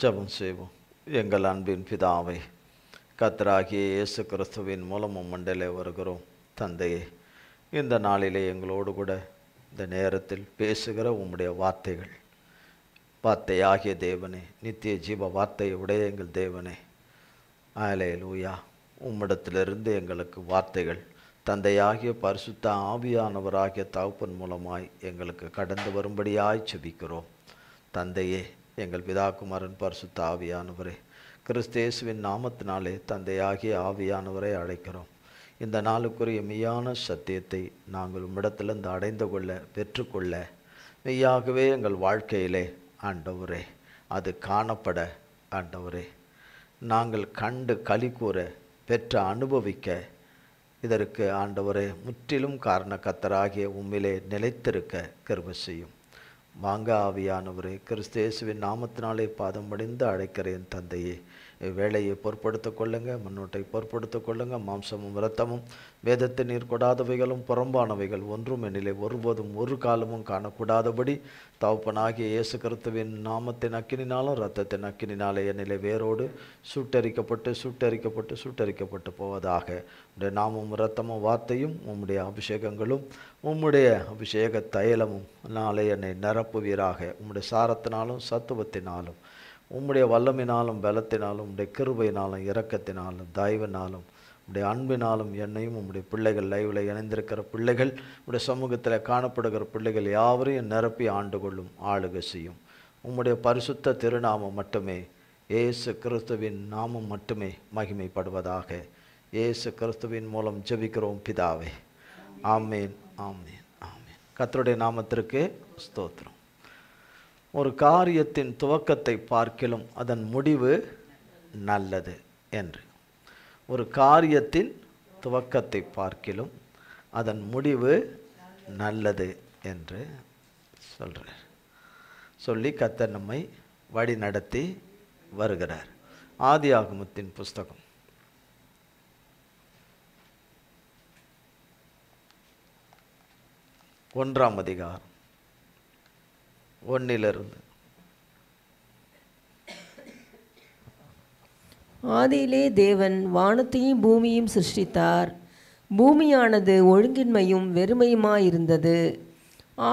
ஜெபம் செய்வோம். எங்கள் அன்பின் பிதாவே, கர்த்தராகிய இயேசு கிறிஸ்துவின் மூலம் மண்டலே வருகிறோம். தந்தையே, இந்த நாளிலே எங்களோடு கூட இந்த நேரத்தில் பேசுகிற உம்முடைய வார்த்தைகள், வார்த்தையாகிய தேவனே, நித்திய ஜீவ வார்த்தையை உடைய எங்கள் தேவனே, அல்லேலூயா, உம்மிடத்திலிருந்து எங்களுக்கு வார்த்தைகள் தந்தையாகிய பரிசுத்த ஆவியானவராகிய தகப்பன் மூலமாய் எங்களுக்கு கடந்து வரும்படியாய் செபிக்கிறோம். தந்தையே, எங்கள் பிதாகுமாரன் பரிசுத்த ஆவியானவரே, கிறிஸ்து இயேசுவின் நாமத்தினாலே தந்தையாகிய ஆவியானவரை அழைக்கிறோம். இந்த நாளுக்குரிய மெய்யான சத்தியத்தை நாங்கள் உம்மிடத்திலிருந்து அடைந்து கொள்ள பெற்றுக்கொள்ள மெய்யாகவே எங்கள் வாழ்க்கையிலே ஆண்டவரே அது காணப்பட ஆண்டவரே நாங்கள் கண்டு களி கூற பெற்ற அனுபவிக்க இதற்கு ஆண்டவரே முற்றிலும் காரணக்கர்த்தராகிய உம்மிலே நிலைத்திருக்க கிருபை செய்யும். வாங்க ஆவியானவரே, கிறிஸ்து இயேசுவின் நாமத்தினாலே பாதம் படிந்து அழைக்கிறேன். தந்தையே, வேலையை பொறுப்படுத்திக் கொள்ளுங்க, முன்னோட்டை பொறுப்படுத்திக் கொள்ளுங்க. மாம்சமும் இரத்தமும் வேதத்தை நீர் கொடாதவைகளும் புறம்பானவைகள் ஒன்றும் என்னிலே ஒருபோதும் ஒரு காலமும் காணக்கூடாதபடி தகப்பனாகிய இயேசு கிறிஸ்துவின் நாமத்தின் அக்கினினாலும் இரத்தத்தின் அக்கினினாலே என்னிலே வேரோடு சுட்டரிக்கப்பட்டு போவதாக. உம்முடைய நாமும் இரத்தமும் வார்த்தையும் உம்முடைய அபிஷேகங்களும் உம்முடைய அபிஷேக தைலமும் நாளை என்னை நிரப்புவீராக. உம்முடைய சாரத்தினாலும் சத்துவத்தினாலும் உம்முடைய வல்லமினாலும் பலத்தினாலும் உம்முடைய கிருபையினாலும் இரக்கத்தினாலும் தயவினாலும் உம்முடைய அன்பினாலும் என்னையும் உம்முடைய பிள்ளைகள் லைவில் இணைந்திருக்கிற பிள்ளைகள் உம்முடைய சமூகத்தில் காணப்படுகிற பிள்ளைகள் யாவரையும் நிரப்பி ஆண்டு கொள்ளும், ஆளுகை செய்யும். உம்முடைய பரிசுத்த திருநாமம் மட்டுமே, இயேசு கிறிஸ்துவின் நாமம் மட்டுமே மகிமைப்படுவதாக. இயேசு கிறிஸ்துவின் மூலம் ஜெபிக்கிறோம் பிதாவே. ஆமேன், ஆமேன், ஆமேன். கர்த்தருடைய நாமத்திற்கு ஸ்தோத்திரம். ஒரு காரியத்தின் துவக்கத்தை பார்க்கிலும் அதன் முடிவு நல்லது என்று. ஒரு காரியத்தின் துவக்கத்தை பார்க்கிலும் அதன் முடிவு நல்லது என்று சொல்கிறார். சொல்லி கர்த்தர் நம்மை வழி நடத்தி வருகிறார். ஆதியாகமத்தின் புஸ்தகம் 1ஆம் அதிகாரம் 1 ஆதியிலே தேவன் வானத்தையும் பூமியையும் சிருஷ்டித்தார். பூமியானது ஒழுங்கின்மையும் வெறுமையுமாயிருந்தது.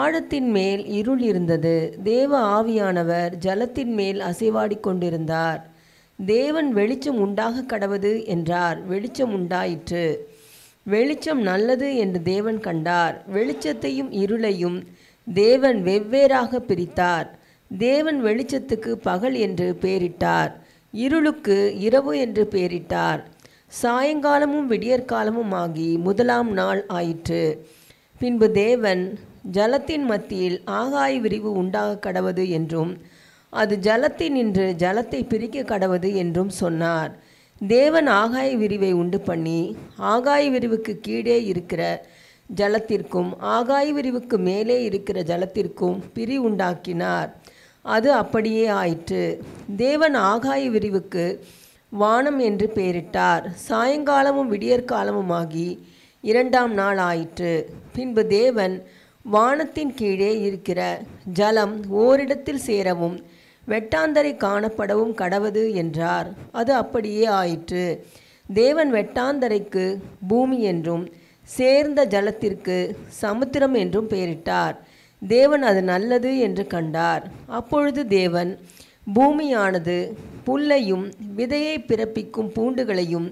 ஆழத்தின் மேல் இருள் இருந்தது. தேவ ஆவியானவர் ஜலத்தின் மேல் அசைவாடி கொண்டிருந்தார். தேவன் வெளிச்சம் உண்டாக கடவது என்றார். வெளிச்சம் உண்டாயிற்று. வெளிச்சம் நல்லது என்று தேவன் கண்டார். வெளிச்சத்தையும் இருளையும் தேவன் வெவ்வேறாக பிரித்தார். தேவன் வெளிச்சத்துக்கு பகல் என்று பெயரிட்டார், இருளுக்கு இரவு என்று பெயரிட்டார். சாயங்காலமும் விடியற்காலமும் ஆகி 1ஆம் நாள் ஆயிற்று. பின்பு தேவன் ஜலத்தின் மத்தியில் ஆகாய விரிவு உண்டாக கடவது என்றும் அது ஜலத்தினின்று ஜலத்தை பிரிக்க கடவது என்றும் சொன்னார். தேவன் ஆகாய விரிவை உண்டு பண்ணி ஆகாய விரிவுக்கு கீழே இருக்கிற ஜலத்திற்கும் ஆகாய விரிவுக்கு மேலே இருக்கிற ஜலத்திற்கும் பிரி உண்டாக்கினார். அது அப்படியே ஆயிற்று. தேவன் ஆகாய விரிவுக்கு வானம் என்று பெயரிட்டார். சாயங்காலமும் விடியற்காலமுமாகி 2ஆம் நாள் ஆயிற்று. பின்பு தேவன் வானத்தின் கீழே இருக்கிற ஜலம் ஓரிடத்தில் சேரவும் வெட்டாந்தரை காணப்படவும் கடவது என்றார். அது அப்படியே ஆயிற்று. தேவன் வெட்டாந்தரைக்கு பூமி என்றும் சேர்ந்த ஜலத்திற்கு சமுத்திரம் என்றும் பெயரிட்டார். தேவன் அது நல்லது என்று கண்டார். அப்பொழுது தேவன் பூமியானது புல்லையும் விதையை பிறப்பிக்கும் பூண்டுகளையும்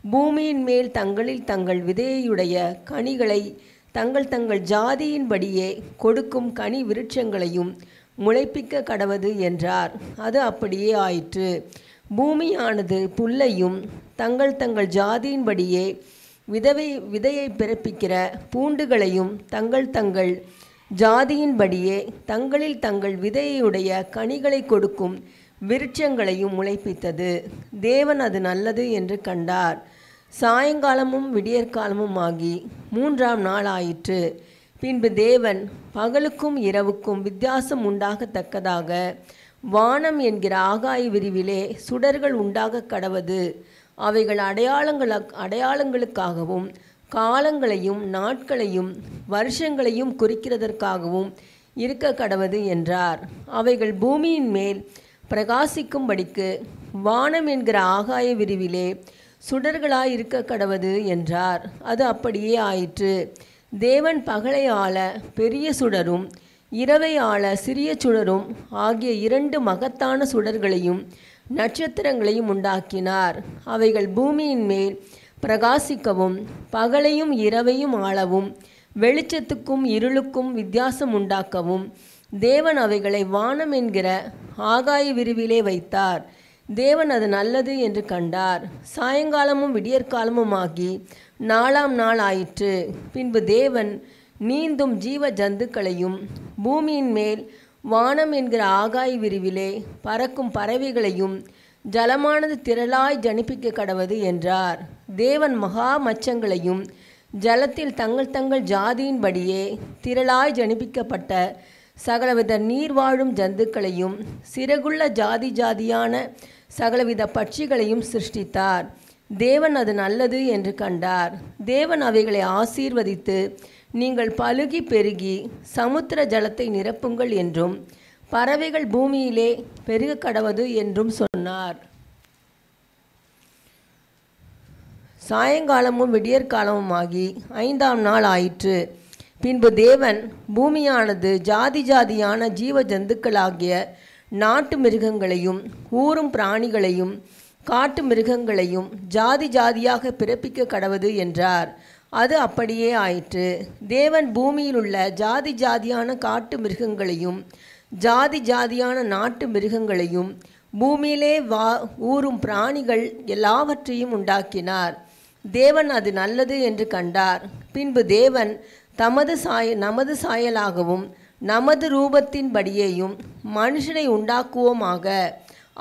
பூமியின் மேல் தங்களில் தங்கள் விதையுடைய கனிகளை தங்கள் தங்கள் ஜாதியின்படியே கொடுக்கும் கனி விருட்சங்களையும் முளைப்பிக்க கடவது என்றார். அது அப்படியே ஆயிற்று. பூமியானது புல்லையும் தங்கள் தங்கள் ஜாதியின்படியே விதையை பிறப்பிக்கிற பூண்டுகளையும் தங்கள் தங்கள் ஜாதியின்படியே தங்களில் தங்கள் விதையுடைய கனிகளை கொடுக்கும் விருட்சங்களையும் முளைப்பித்தது. தேவன் அது நல்லது என்று கண்டார். சாயங்காலமும் விடியற்காலமும் ஆகி 3ஆம் நாள் ஆயிற்று. பின்பு தேவன் பகலுக்கும் இரவுக்கும் வித்தியாசம் உண்டாகத்தக்கதாக வானம் என்கிற ஆகாய விரிவிலே சுடர்கள் உண்டாக கடவது. அவைகள் அடையாளங்களுக்காகவும் காலங்களையும் நாட்களையும் வருஷங்களையும் குறிக்கிறதற்காகவும் இருக்க கடவது என்றார். அவைகள் பூமியின் மேல் பிரகாசிக்கும்படிக்கு வானம் என்கிற ஆகாய விரிவிலே சுடர்களாயிருக்க கடவது என்றார். அது அப்படியே ஆயிற்று. தேவன் பகலை ஆள பெரிய சுடரும் இரவை ஆள சிறிய சுடரும் ஆகிய 2 மகத்தான சுடர்களையும் நட்சத்திரங்களையும் உண்டாக்கினார். அவைகள் பூமியின் மேல் பிரகாசிக்கவும் பகலையும் இரவையும் ஆளவும் வெளிச்சத்துக்கும் இருளுக்கும் வித்தியாசம் உண்டாக்கவும் தேவன் அவைகளை வானம் என்கிற ஆகாய விரிவிலே வைத்தார். தேவன் அது நல்லது என்று கண்டார். சாயங்காலமும் விடியற்காலமும் ஆகி 4ஆம் நாள் ஆயிற்று. பின்பு தேவன் நீந்தும் ஜீவ ஜந்துக்களையும் பூமியின் மேல் வானம் என்கிற ஆகாய விரிவிலே பறக்கும் பறவைகளையும் ஜலமானது திரளாய் ஜனிப்பிக்க கடவது என்றார். தேவன் மகா மச்சங்களையும் ஜலத்தில் தங்கள் தங்கள் ஜாதியின்படியே திரளாய் ஜனிப்பிக்கப்பட்ட சகலவித நீர் வாழும் ஜந்துக்களையும் சிறகுள்ள ஜாதி ஜாதியான சகலவித பட்சிகளையும் சிருஷ்டித்தார். தேவன் அது நல்லது என்று கண்டார். தேவன் அவைகளை ஆசீர்வதித்து, நீங்கள் பலுகி பெருகி சமுத்திர ஜலத்தை நிரப்புங்கள் என்றும் பறவைகள் பூமியிலே பெருக கடவது என்றும் சொன்னார். சாயங்காலமும் விடியற்காலமுமாகி 5ஆம் நாள் ஆயிற்று. பின்பு தேவன் பூமியானது ஜாதி ஜாதியான ஜீவ ஜந்துக்களாகிய நாட்டு மிருகங்களையும் ஊரும் பிராணிகளையும் காட்டு மிருகங்களையும் ஜாதி ஜாதியாக பிறப்பிக்க கடவது என்றார். அது அப்படியே ஆயிற்று. தேவன் பூமியில் உள்ள ஜாதி ஜாதியான காட்டு மிருகங்களையும் ஜாதி ஜாதியான நாட்டு மிருகங்களையும் பூமியிலே ஊரும் பிராணிகள் எல்லாவற்றையும் உண்டாக்கினார். தேவன் அது நல்லது என்று கண்டார். பின்பு தேவன் நமது சாயலாகவும் நமது ரூபத்தின்படியேயும் மனுஷனை உண்டாக்குவோமாக.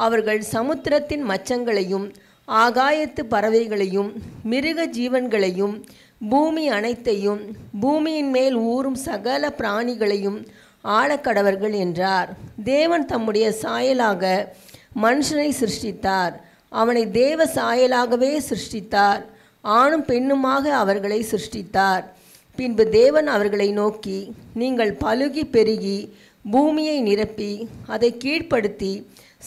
அவர்கள் சமுத்திரத்தின் மச்சங்களையும் ஆகாயத்து பறவைகளையும் மிருக ஜீவன்களையும் பூமி அனைத்தையும் பூமியின் மேல் ஊறும் சகல பிராணிகளையும் ஆளக்கடவர்கள் என்றார். தேவன் தம்முடைய சாயலாக மனுஷனை சிருஷ்டித்தார். அவனை தேவ சாயலாகவே சிருஷ்டித்தார். ஆணும் பெண்ணுமாக அவர்களை சிருஷ்டித்தார். பின்பு தேவன் அவர்களை நோக்கி, நீங்கள் பலுகி பெருகி பூமியை நிரப்பி அதை கீழ்ப்படுத்தி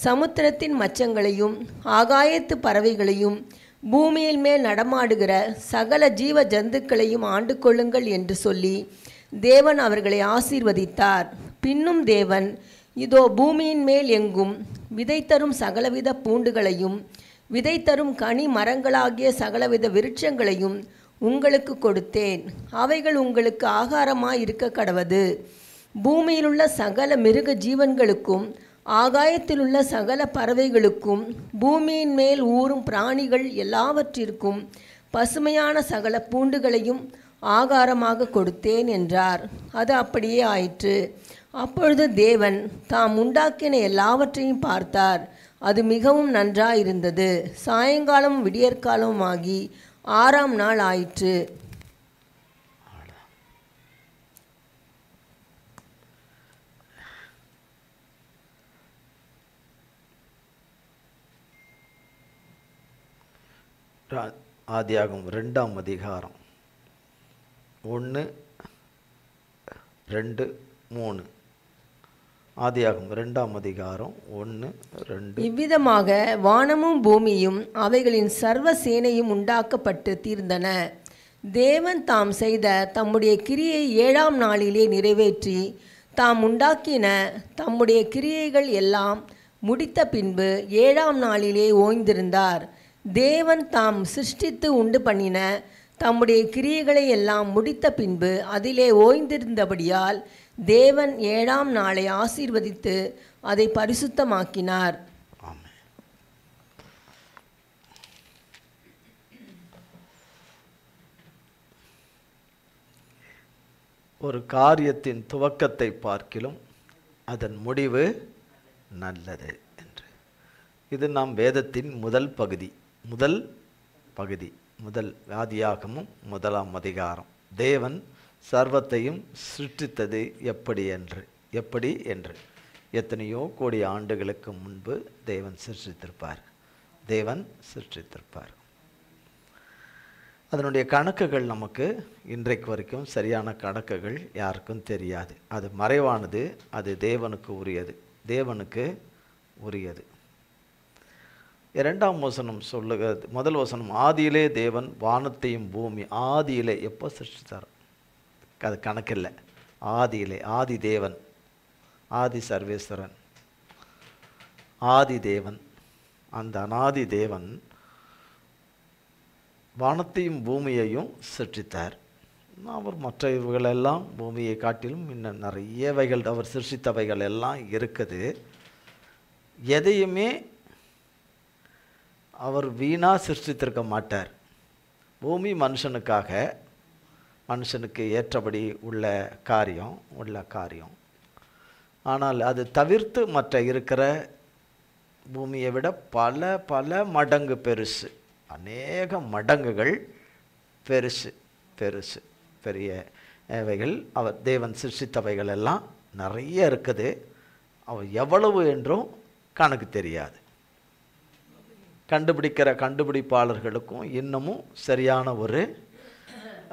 சமுத்திரத்தின் மச்சங்களையும் ஆகாயத்து பறவைகளையும் பூமியில் மேல் நடமாடுகிற சகல ஜீவ ஜந்துக்களையும் ஆண்டு கொள்ளுங்கள் என்று சொல்லி தேவன் அவர்களை ஆசீர்வதித்தார். பின்னும் தேவன், இதோ பூமியின் மேல் எங்கும் விதை தரும் சகலவித பூண்டுகளையும் விதை தரும் கனி மரங்களாகிய சகலவித விருட்சங்களையும் உங்களுக்கு கொடுத்தேன். அவைகள் உங்களுக்கு ஆகாரமாய் இருக்க கடவது. பூமியிலுள்ள சகல மிருக ஜீவன்களுக்கும் ஆகாயத்திலுள்ள சகல பறவைகளுக்கும் பூமியின் மேல் ஊறும் பிராணிகள் எல்லாவற்றிற்கும் பசுமையான சகல பூண்டுகளையும் ஆகாரமாக கொடுத்தேன் என்றார். அது அப்படியே ஆயிற்று. அப்பொழுது தேவன் தாம் உண்டாக்கின எல்லாவற்றையும் பார்த்தார். அது மிகவும் நன்றாயிருந்தது. சாயங்காலமும் விடியற்காலமும் ஆகி 6ஆம் நாள் ஆயிற்று. ஆதியாகமம் 2ஆம் அதிகாரம் 1, 2, 3. ஆதியாகமம் 2ஆம் அதிகாரம் 1, 2. இவ்விதமாக வானமும் பூமியும் அவைகளின் சர்வ சேனையும் உண்டாக்கப்பட்டு தீர்ந்தன. தேவன் தாம் செய்த தம்முடைய கிரியை 7ஆம் நாளிலே நிறைவேற்றி தாம் உண்டாக்கின தம்முடைய கிரியைகள் எல்லாம் முடித்த பின்பு 7ஆம் நாளிலே ஓய்ந்திருந்தார். தேவன் தாம் சிருஷ்டித்து உண்டு பண்ணின தம்முடைய கிரியைகளை எல்லாம் முடித்த பின்பு அதிலே ஓய்ந்திருந்தபடியால் தேவன் 7ஆம் நாளை ஆசீர்வதித்து அதை பரிசுத்தமாக்கினார். ஒரு காரியத்தின் துவக்கத்தை பார்க்கிலும் அதன் முடிவு நல்லது என்று. இது நாம் வேதத்தின் முதல் ஆதியாகமம் 1ஆம் அதிகாரம். தேவன் சர்வத்தையும் சிருஷ்டித்தது எப்படி என்று எத்தனையோ கோடி ஆண்டுகளுக்கு முன்பு தேவன் சிருஷ்டித்திருப்பார். அதனுடைய கணக்குகள் நமக்கு இன்றைக்கு வரைக்கும் சரியான கணக்குகள் யாருக்கும் தெரியாது. அது மறைவானது. அது தேவனுக்கு உரியது. தேவனுக்கு உரியது. 2ஆம் வசனம் சொல்லுகிறது, முதல் வசனம், ஆதியிலே தேவன் வானத்தையும் பூமி. ஆதியிலே எப்போ சிருஷ்டித்தார்? அது கணக்கில்லை. ஆதியிலே, ஆதி தேவன், ஆதி சர்வேஸ்வரன், ஆதி தேவன். அந்த அநாதி தேவன் வானத்தையும் பூமியையும் சிருஷ்டித்தார். அவர் மற்றவர்களெல்லாம் பூமியை காட்டிலும் இன்னும் நிறையவைகள் அவர் சிருஷ்டித்தவைகள் எல்லாம் இருக்குது. எதையுமே அவர் வீணாக சிருஷ்டித்திருக்க மாட்டார். பூமி மனுஷனுக்காக, மனுஷனுக்கு ஏற்றபடி உள்ள காரியம். ஆனால் அது தவிர்த்து மற்ற இருக்கிற பூமியை விட பல பல மடங்கு பெருசு, அநேக மடங்குகள் பெரியவைகள் அவர் தேவன் சிருஷ்டித்தவைகள் எல்லாம் நிறைய இருக்குது. அவர் எவ்வளவு என்றும் கணக்கு தெரியாது. கண்டுபிடிக்கிற கண்டுபிடிப்பாளர்களுக்கும் இன்னமும் சரியான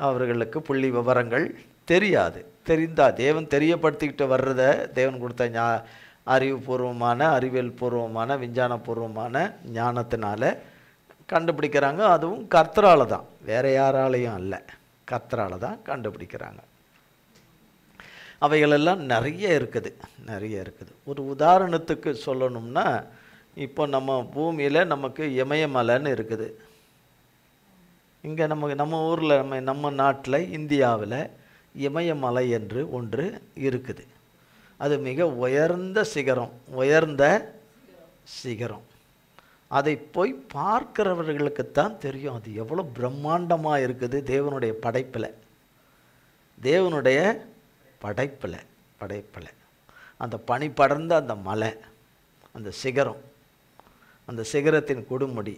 அவர்களுக்கு புள்ளி விவரங்கள் தெரியாது. தெரிந்தால் தேவன் தெரியப்படுத்திக்கிட்டு வர்றத தேவன் கொடுத்த அறிவுபூர்வமான, அறிவியல் பூர்வமான, விஞ்ஞானபூர்வமான ஞானத்தினால கண்டுபிடிக்கிறாங்க. அதுவும் கர்த்தரால் தான், வேறு யாராலையும் அல்ல, கர்த்தரால் தான் கண்டுபிடிக்கிறாங்க. அவைகளெல்லாம் நிறைய இருக்குது. ஒரு உதாரணத்துக்கு சொல்லணும்னா, இப்போ நம்ம பூமியில் நமக்கு இமயமலைன்னு இருக்குது. இங்கே நம்ம ஊரில், நம்ம நாட்டில், இந்தியாவில் இமயமலை என்று ஒன்று இருக்குது. அது மிக உயர்ந்த சிகரம். அதை போய் பார்க்கிறவர்களுக்குத்தான் தெரியும் அது எவ்வளோ பிரம்மாண்டமாக இருக்குது. தேவனுடைய படைப்பில் அந்த பனி படர்ந்த அந்த மலை, அந்த சிகரம், அந்த சிகரத்தின் கொடுமுடி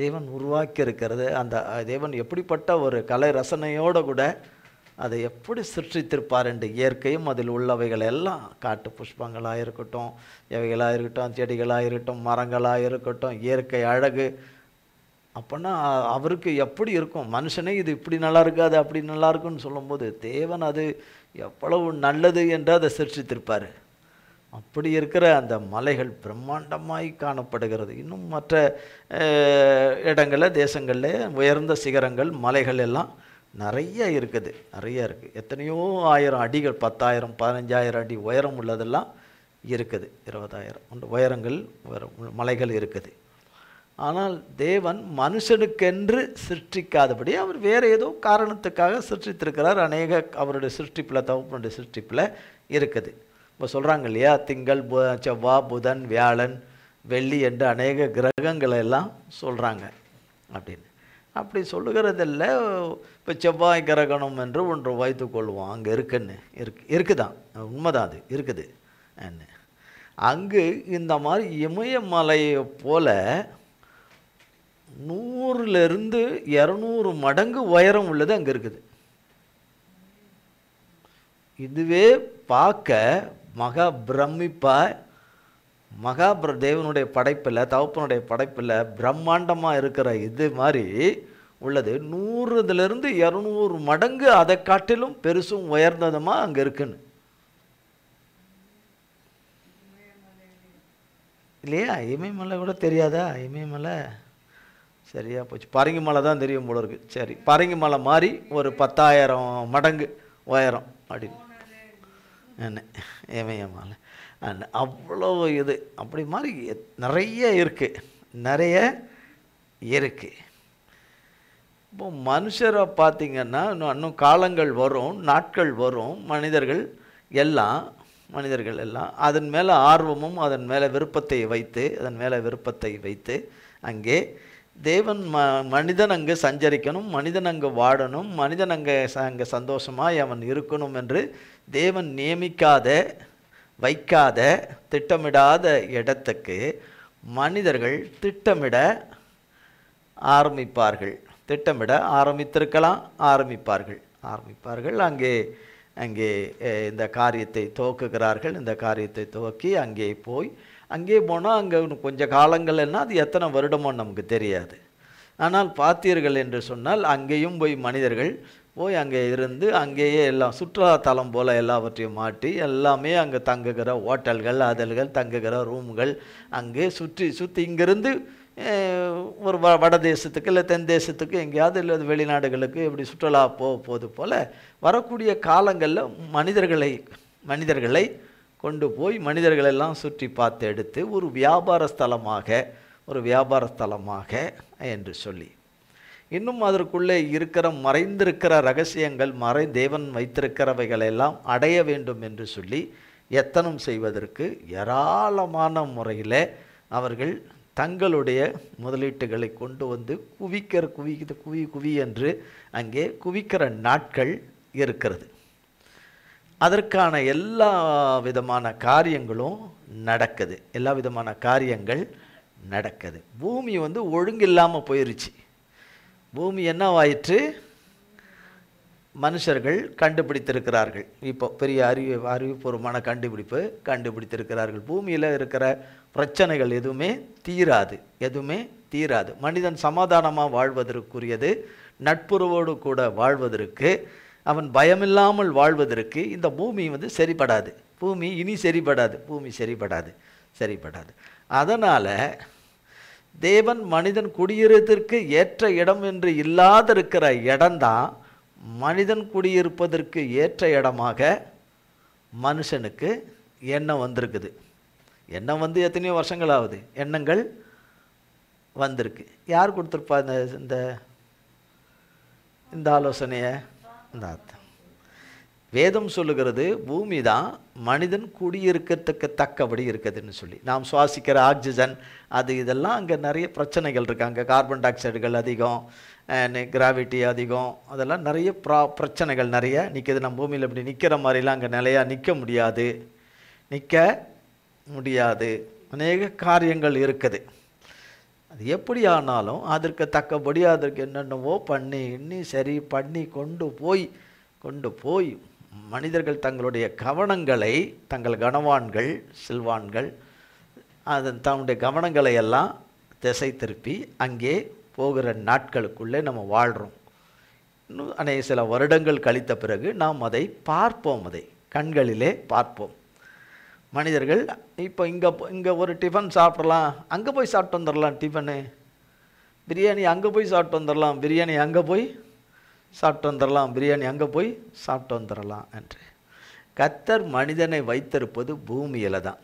தேவன் உருவாக்கி இருக்கிறது. அந்த தேவன் எப்படிப்பட்ட ஒரு கலை ரசனையோடு கூட அதை எப்படி சிருஷ்டித்திருப்பார் என்று, இயற்கையும் அதில் உள்ளவைகள் எல்லாம், காட்டு புஷ்பங்களாக இருக்கட்டும், எவைகளாக இருக்கட்டும், செடிகளாக இருக்கட்டும், மரங்களாக இருக்கட்டும், இயற்கை அழகு. அப்போனா அவருக்கு எப்படி இருக்கும்? மனுஷனே இது இப்படி நல்லா இருக்காது, அப்படி நல்லா இருக்குன்னு சொல்லும்போது தேவன் அது எவ்வளவு நல்லது என்று அதை சிருஷ்டித்திருப்பார். அப்படி இருக்கிற அந்த மலைகள் பிரம்மாண்டமாய் காணப்படுகிறது. இன்னும் மற்ற இடங்களில், தேசங்களில் உயர்ந்த சிகரங்கள், மலைகள் எல்லாம் நிறைய இருக்குது. எத்தனையோ 1000 அடிகள், 10,000 15,000 அடி உயரம் உள்ளதெல்லாம் இருக்குது. 20,000 உயரங்கள் மலைகள் இருக்குது. ஆனால் தேவன் மனுஷனுக்கென்று சிருஷ்டிக்காதபடி அவர் வேறு ஏதோ காரணத்துக்காக சிருஷ்டித்திருக்கிறார். அநேக அவருடைய சிருஷ்டிப்பில், தகப்பனுடைய சிருஷ்டிப்பில் இருக்குது. இப்போ சொல்கிறாங்க இல்லையா, திங்கள், செவ்வாய், புதன், வியாழன், வெள்ளி என்று அநேக கிரகங்களை எல்லாம் சொல்கிறாங்க அப்படின்னு. அப்படி சொல்லுகிறதில்ல. இப்போ செவ்வாய் கிரகணம் என்று ஒன்று வைத்துக்கொள்வோம், அங்கே இருக்குதான், உண்மைதான், அது இருக்குது. அங்கு இந்த மாதிரி இமயமலையை போல 100 to 200 மடங்கு உயரம் உள்ளது அங்கே இருக்குது. இதுவே பார்க்க தேவனுடைய படைப்பில், தகப்பனுடைய படைப்பில் பிரம்மாண்டமாக இருக்கிற இது மாதிரி உள்ளது 100 to 200 மடங்கு அதை காட்டிலும் பெருசும் உயர்ந்ததுமா அங்கே இருக்குன்னு இல்லையா? இமயமலை கூட தெரியாதா? இமயமலை சரியா போச்சு. பரங்கி மலை தான் தெரியும் போல இருக்கு. சரி, பரங்கி மலை மாதிரி ஒரு 10,000 மடங்கு உயரம் அப்படின்னு என்ன இமயமலை. அவ்வளோ இது அப்படி மாதிரி நிறைய இருக்கு. இப்போ மனுஷரை பார்த்திங்கன்னா இன்னும் காலங்கள் வரும், நாட்கள் வரும், மனிதர்கள் எல்லாம் அதன் மேலே ஆர்வமும் அதன் மேலே விருப்பத்தை வைத்து அங்கே தேவன் மனிதன் அங்கே சஞ்சரிக்கணும், மனிதன் அங்கே வாழணும், மனிதன் அங்கே சந்தோஷமாக அவன் இருக்கணும் என்று தேவன் வைக்காத திட்டமிடாத இடத்துக்கு மனிதர்கள் திட்டமிட ஆரம்பிப்பார்கள். அங்கே இந்த காரியத்தை துவக்குகிறார்கள். இந்த காரியத்தை துவக்கி அங்கே போனால் அங்கே கொஞ்சம் காலங்கள் என்ன, அது எத்தனை வருடமோ நமக்கு தெரியாது. ஆனால் பார்த்தீர்கள் என்று சொன்னால் அங்கேயும் போய் மனிதர்கள் போய் அங்கே இருந்து அங்கேயே எல்லாம் சுற்றுலாத்தலம் போல் எல்லாவற்றையும் மாட்டி எல்லாமே அங்கே தங்குகிற ஹோட்டல்கள் அதல்கள் தங்குகிற ரூம்கள் அங்கே சுற்றி இங்கேருந்து ஒரு வட தேசத்துக்கு இல்லை தென் தேசத்துக்கு எங்கேயாவது இல்லை வெளிநாடுகளுக்கு இப்படி சுற்றுலா போவது போல் வரக்கூடிய காலங்களில் மனிதர்களை கொண்டு போய் மனிதர்களெல்லாம் சுற்றி பார்த்து எடுத்து ஒரு வியாபார ஸ்தலமாக என்று சொல்லி இன்னும் அதற்குள்ளே மறைந்திருக்கிற ரகசியங்கள் தேவன் வைத்திருக்கிறவைகளெல்லாம் அடைய வேண்டும் என்று சொல்லி எத்தனம் செய்வதற்கு ஏராளமான முறையில் அவர்கள் தங்களுடைய முதலீட்டுகளை கொண்டு வந்து குவி என்று அங்கே குவிக்கிற நாட்கள் இருக்கிறது. அதற்கான எல்லா விதமான காரியங்களும் நடக்குது. பூமி ஒழுங்கில்லாமல் போயிருச்சு. பூமி என்னவாயிற்று? மனுஷர்கள் கண்டுபிடித்திருக்கிறார்கள். இப்போ பெரிய அறிவுபூர்வமான கண்டுபிடித்திருக்கிறார்கள். பூமியில் இருக்கிற பிரச்சனைகள் எதுவுமே தீராது. மனிதன் சமாதானமாக வாழ்வதற்குரியது, நட்புறவோடு கூட வாழ்வதற்கு, அவன் பயமில்லாமல் வாழ்வதற்கு இந்த பூமி சரிப்படாது. பூமி இனி சரிப்படாது. அதனால் தேவன் மனிதன் குடியிருப்பதற்கு ஏற்ற இடம் என்று இல்லாதிருக்கிற இடம்தான் மனிதன் குடியிருப்பதற்கு ஏற்ற இடமாக மனுஷனுக்கு எண்ணம் வந்திருக்குது. எண்ணம் எத்தனையோ வருஷங்கள் ஆகுது, எண்ணங்கள் வந்திருக்கு. யார் கொடுத்துருப்பா இந்த ஆலோசனையை? வேதம் சொல்லுகிறது பூமி தான் மனிதன் குடியிருக்கிறதுக்கு தக்கபடி இருக்குதுன்னு சொல்லி. நாம் சுவாசிக்கிற ஆக்சிஜன் இதெல்லாம் அங்கே நிறைய பிரச்சனைகள் இருக்குது. அங்கே கார்பன் டை ஆக்சைடுகள் அதிகம், கிராவிட்டி அதிகம், அதெல்லாம் நிறைய பிரச்சனைகள் நிறைய நிற்கிது. நம்ம பூமியில் இப்படி நிற்கிற மாதிரிலாம் அங்கே நிலையாக நிற்க முடியாது. அநேக காரியங்கள் இருக்குது. அது எப்படி ஆனாலும் அதற்கு தக்கபடி அதற்கு என்னென்னவோ பண்ணி சரி பண்ணி கொண்டு போய் மனிதர்கள் தங்களுடைய கவனங்களை, தங்கள் கனவான்கள் செல்வான்கள் தன்னுடைய கவனங்களை எல்லாம் திசை திருப்பி அங்கே போகிற நாட்களுக்குள்ளே நம்ம வாழ்கிறோம். இன்னும் சில வருடங்கள் கழித்த பிறகு நாம் அதை பார்ப்போம், கண்களிலே பார்ப்போம். மனிதர்கள் இப்போ இங்கே ஒரு டிஃபன் சாப்பிடலாம், அங்கே போய் சாப்பிட்டு வந்துடலாம். டிஃபனு பிரியாணி அங்கே போய் சாப்பிட்டு வந்துடலாம், பிரியாணி அங்கே போய் சாப்பிட்டு வந்துடலாம் என்று கர்த்தர் மனிதனை வைத்திருப்பது பூமியில் தான்.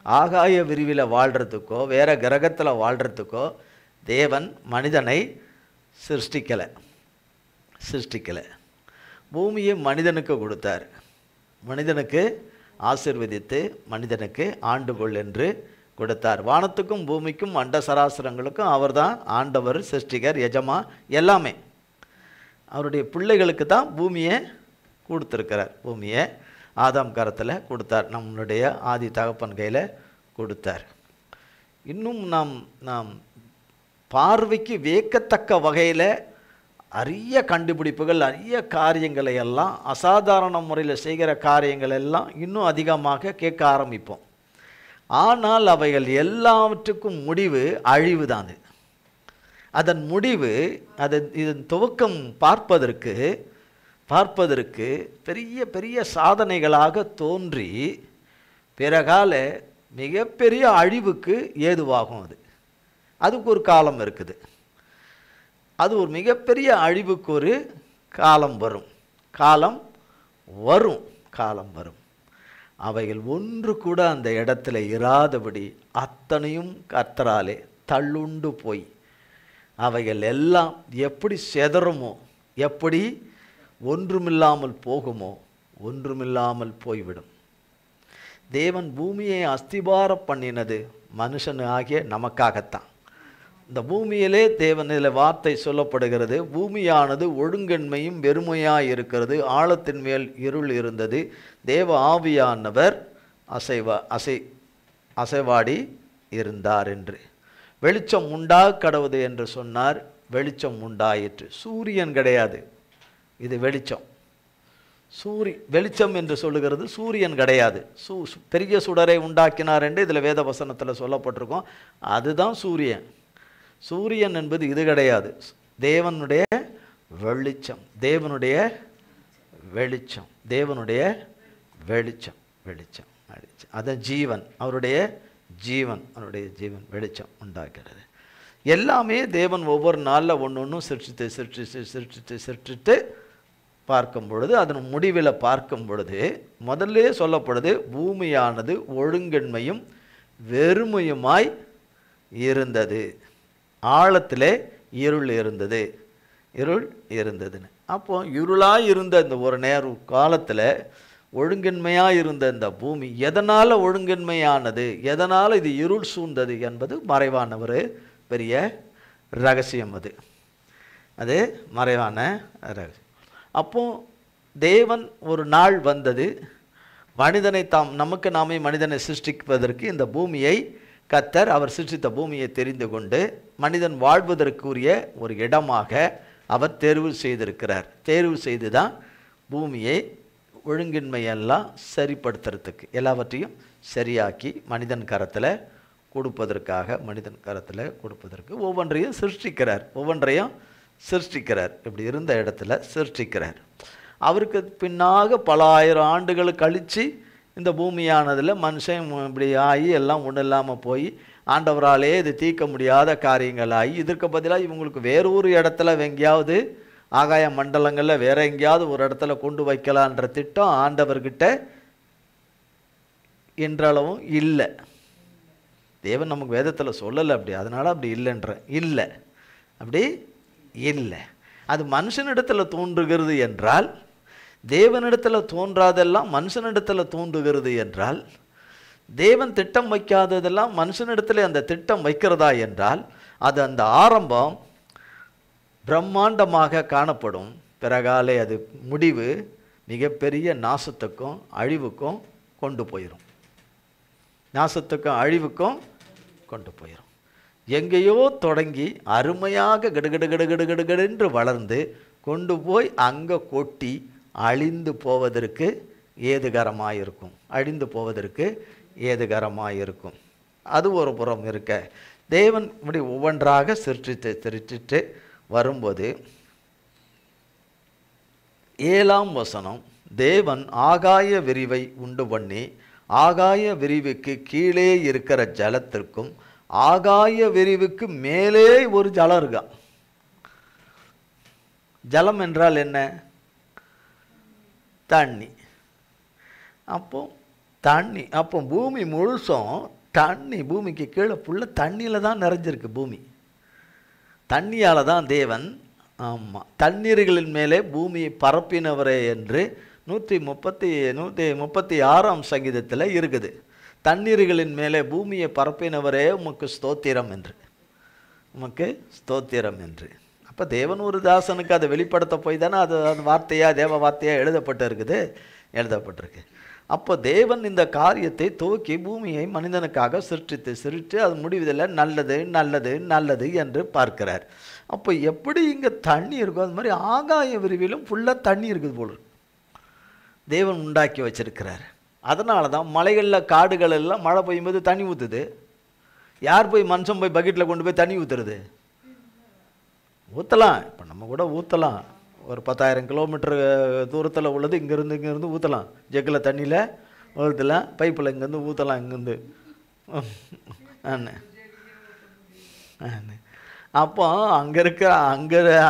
ஆகாய விரிவில் வாழ்கிறதுக்கோ வேற கிரகத்தில் வாழ்கிறதுக்கோ தேவன் மனிதனை சிருஷ்டிக்கலை. பூமியை மனிதனுக்கு கொடுத்தார். மனிதனுக்கு ஆசீர்வதித்து மனிதனுக்கு ஆண்டுகொள் என்று கொடுத்தார். வானத்துக்கும் பூமிக்கும் அண்ட சராசரங்களுக்கும் அவர் தான் ஆண்டவர், சிருஷ்டிகர், எஜமா, எல்லாமே. அவருடைய பிள்ளைகளுக்கு தான் பூமியை கொடுத்துருக்கிறார். பூமியை ஆதாம் கரத்தில் கொடுத்தார், நம்மளுடைய ஆதி தகப்பன் கையில் கொடுத்தார். இன்னும் நாம் பார்வைக்கு வியக்கத்தக்க வகையில் அரிய கண்டுபிடிப்புகள், அரிய காரியங்களை எல்லாம், அசாதாரண முறையில் செய்கிற காரியங்கள் எல்லாம் இன்னும் அதிகமாக கேட்க ஆரம்பிப்போம். ஆனால் அவைகள் எல்லாவற்றுக்கும் முடிவு அழிவு தான். அதன் முடிவு இதன் துவக்கம் பார்ப்பதற்கு பெரிய பெரிய சாதனைகளாக தோன்றி பிறகால மிகப்பெரிய அழிவுக்கு ஏதுவாகும். அதுக்கு ஒரு காலம் இருக்குது. அது ஒரு மிகப்பெரிய அழிவுக்கு ஒரு காலம் வரும். அவைகள் ஒன்று கூட அந்த இடத்துல இராதபடி அத்தனையும் கர்த்தராலே தள்ளுண்டு போய் அவைகள் எல்லாம் எப்படி செதறுமோ, எப்படி ஒன்றுமில்லாமல் போகுமோ, ஒன்றுமில்லாமல் போய்விடும். தேவன் பூமியை அஸ்திபார பண்ணினது மனுஷன் ஆகிய நமக்காகத்தான். இந்த பூமியிலே தேவனில் வார்த்தை சொல்லப்படுகிறது, பூமியானது ஒழுங்கன்மையும் வெறுமையாய் இருக்கிறது, ஆழத்தின் மேல் இருள் இருந்தது, தேவ ஆவியானவர் அசைவாடி இருந்தார் என்று. வெளிச்சம் கடவுது என்று சொன்னார், வெளிச்சம் உண்டாயிற்று. சூரியன் கிடையாது, இது வெளிச்சம். வெளிச்சம் என்று சொல்லுகிறது சூரியன் கிடையாது. பெரிய சுடரை உண்டாக்கினார் என்று இதில் வேத வசனத்தில் சொல்லப்பட்டிருக்கோம். அதுதான் சூரியன். சூரியன் என்பது இது கிடையாது. தேவனுடைய வெளிச்சம், தேவனுடைய வெளிச்சம், தேவனுடைய வெளிச்சம், வெளிச்சம் வெளிச்சம். அதான் ஜீவன், அவருடைய ஜீவன், அவருடைய ஜீவன் வெளிச்சம் உண்டாகிறது. எல்லாமே தேவன் ஒவ்வொரு நாளில் ஒன்று ஒன்றும் சிருஷ்டித்து சிருஷ்டித்து சிருஷ்டித்து சிருஷ்டித்து பார்க்கும் பொழுது, அதன் முடிவில் பார்க்கும் பொழுது முதல்ல சொல்லப்படுது, பூமியானது ஒழுங்கின்மையும் வெறுமையுமாய் இருந்தது, ஆழத்திலே இருள் இருந்தது, இருள் இருந்ததுன்னு. அப்போ இருளாக இருந்த இந்த ஒரு காலத்தில் ஒழுங்கின்மையாக இருந்த இந்த பூமி எதனால் ஒழுங்கின்மையானது, எதனால் இது இருள் சூழ்ந்தது என்பது மறைவான ஒரு பெரிய ரகசியம். அது மறைவான ரகசியம். அப்போ தேவன் ஒரு நாள் வந்தது, மனிதனை நமக்கு நாமே மனிதனை சிருஷ்டிப்பதற்கு இந்த பூமியை கர்த்தர் அவர் சிருஷ்டித்த பூமியை தெரிந்து கொண்டு மனிதன் வாழ்வதற்குரிய ஒரு இடமாக அவர் தேர்வு செய்திருக்கிறார். தேர்வு செய்து தான் பூமியை ஒழுங்கின்மையெல்லாம் சரிப்படுத்துறதுக்கு, எல்லாவற்றையும் சரியாக்கி மனிதன் கரத்தில் கொடுப்பதற்காக, மனிதன் கரத்தில் கொடுப்பதற்கு ஒவ்வொன்றையும் சிருஷ்டிக்கிறார். இப்படி இருந்த இடத்துல சிருஷ்டிக்கிறார். அவருக்கு பின்னாக பல ஆயிரம் ஆண்டுகள் கழித்து இந்த பூமியானதில் மனுஷன் இப்படி ஆகி எல்லாம் ஒன்றும் இல்லாமல் போய் ஆண்டவராலே இது தீர்க்க முடியாத காரியங்கள் ஆகி, இதற்கு பதிலாக இவங்களுக்கு வேறொரு இடத்துல எங்கேயாவது ஆகாய மண்டலங்களில் வேற எங்கேயாவது ஒரு இடத்துல கொண்டு வைக்கலான்ற திட்டம் ஆண்டவர்கிட்ட இன்றளவும் இல்லை. தேவன் நமக்கு வேதத்தில் சொல்லலை அப்படி, அதனால் அப்படி இல்லைன்ற இல்லை, அப்படி இல்லை. அது மனுஷனிடத்தில் தோன்றுகிறது என்றால், தேவனிடத்தில் தோன்றாதெல்லாம் மனுஷனிடத்தில் தோன்றுகிறது என்றால், தேவன் திட்டம் வைக்காததெல்லாம் மனுஷனிடத்தில் அந்த திட்டம் வைக்கிறதா என்றால், அது அந்த ஆரம்பம் பிரம்மாண்டமாக காணப்படும், பிறகாலே அது முடிவு மிகப்பெரிய நாசத்துக்கும் அழிவுக்கும் கொண்டு போயிடும். நாசத்துக்கும் அழிவுக்கும் கொண்டு போயிடும். எங்கேயோ தொடங்கி அருமையாக கடுகடுகடுகடுகடுகடு வளர்ந்து கொண்டு போய் அங்கே கொட்டி அழிந்து போவதற்கு ஏதுகரமாயிருக்கும், அழிந்து போவதற்கு ஏதுகரமாயிருக்கும். அது ஒரு புறம் இருக்க, தேவன் இப்படி ஒவ்வொன்றாக சிருஷ்டித்து வரும்போது 7ஆம் வசனம், தேவன் ஆகாய விரிவை உண்டு பண்ணி ஆகாய விரிவுக்கு கீழே இருக்கிற ஜலத்திற்கும் ஆகாய விரிவுக்கு மேலே ஒரு ஜலம் இருக்கான். ஜலம் என்றால் என்ன? தண்ணி. அப்போ தண்ணி, அப்போ பூமி முழுசும் தண்ணி, பூமிக்கு கீழே ஃபுல்லாக தண்ணியில் தான் நிறைஞ்சிருக்கு பூமி. தண்ணியால் தான் தேவன், ஆமாம், தண்ணீர்களின் மேலே பூமியை பரப்பினவரே என்று 136ஆம் சங்கீதத்தில் இருக்குது. தண்ணீர்களின் மேலே பூமியை பரப்பினவரே உமக்கு ஸ்தோத்திரம் என்று, உமக்கு ஸ்தோத்திரம் என்று. அப்போ தேவன் ஒரு தாசனுக்கு அதை வெளிப்படுத்த போய் தானே அது அந்த வார்த்தையாக, தேவ வார்த்தையாக எழுதப்பட்டிருக்கு. அப்போ தேவன் இந்த காரியத்தை துவக்கி பூமியை மனிதனுக்காக சிருஷ்டித்து அது முடிவதில் நல்லது நல்லது நல்லது என்று பார்க்கிறார். அப்போ எப்படி இங்கே தண்ணி இருக்கோ அது மாதிரி ஆகாய விரிவிலும் ஃபுல்லாக தண்ணி இருக்குது போல் தேவன் உண்டாக்கி வச்சிருக்கிறார். அதனால தான் மலைகளில் காடுகள் எல்லாம் மழை பெய்யும்போது தண்ணி ஊற்றுது. யார் போய் மனுஷன் போய் பக்கெட்டில் கொண்டு போய் தண்ணி ஊற்றுறது? ஊற்றலாம், இப்போ நம்ம கூட ஊற்றலாம். ஒரு 10,000 கிலோமீட்டர் தூரத்தில் உள்ளது இங்கேருந்து ஊற்றலாம். ஜக்கில் தண்ணியில் ஊற்றலாம், பைப்பில் இங்கேருந்து ஊற்றலாம், இங்கேருந்து. அப்போ அங்கே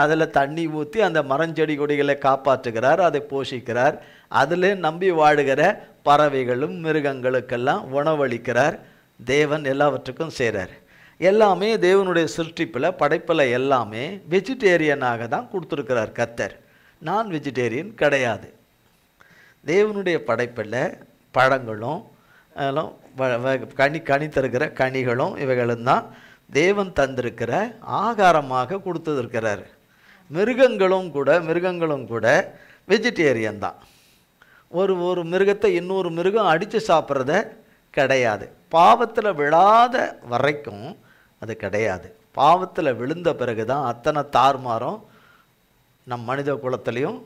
அதில் தண்ணி ஊற்றி அந்த மரஞ்செடி கொடிகளை காப்பாற்றுகிறார், அதை போஷிக்கிறார். அதில் நம்பி வாழுகிற பறவைகளும் மிருகங்களுக்கெல்லாம் உணவளிக்கிறார். தேவன் எல்லாவற்றுக்கும் செய்கிறார். எல்லாமே தேவனுடைய சிருஷ்டிப்பில், படைப்பில் எல்லாமே வெஜிடேரியனாக தான் கொடுத்துருக்கிறார் கர்த்தர். நான் வெஜிடேரியன் கிடையாது. தேவனுடைய படைப்பில் பழங்களும் கனி தருகிற கனிகளும் இவைகளும் தான் தேவன் தந்திருக்கிற ஆகாரமாக கொடுத்துருக்கிறார். மிருகங்களும் கூட வெஜிடேரியன் தான். ஒரு மிருகத்தை இன்னொரு மிருகம் அடித்து சாப்பிட்றத கிடையாது. பாவத்தில் விழாத வரைக்கும் அது கிடையாது. பாவத்தில் விழுந்த பிறகு தான் அத்தனை தார்மாரும் நம் மனித குலத்திலையும்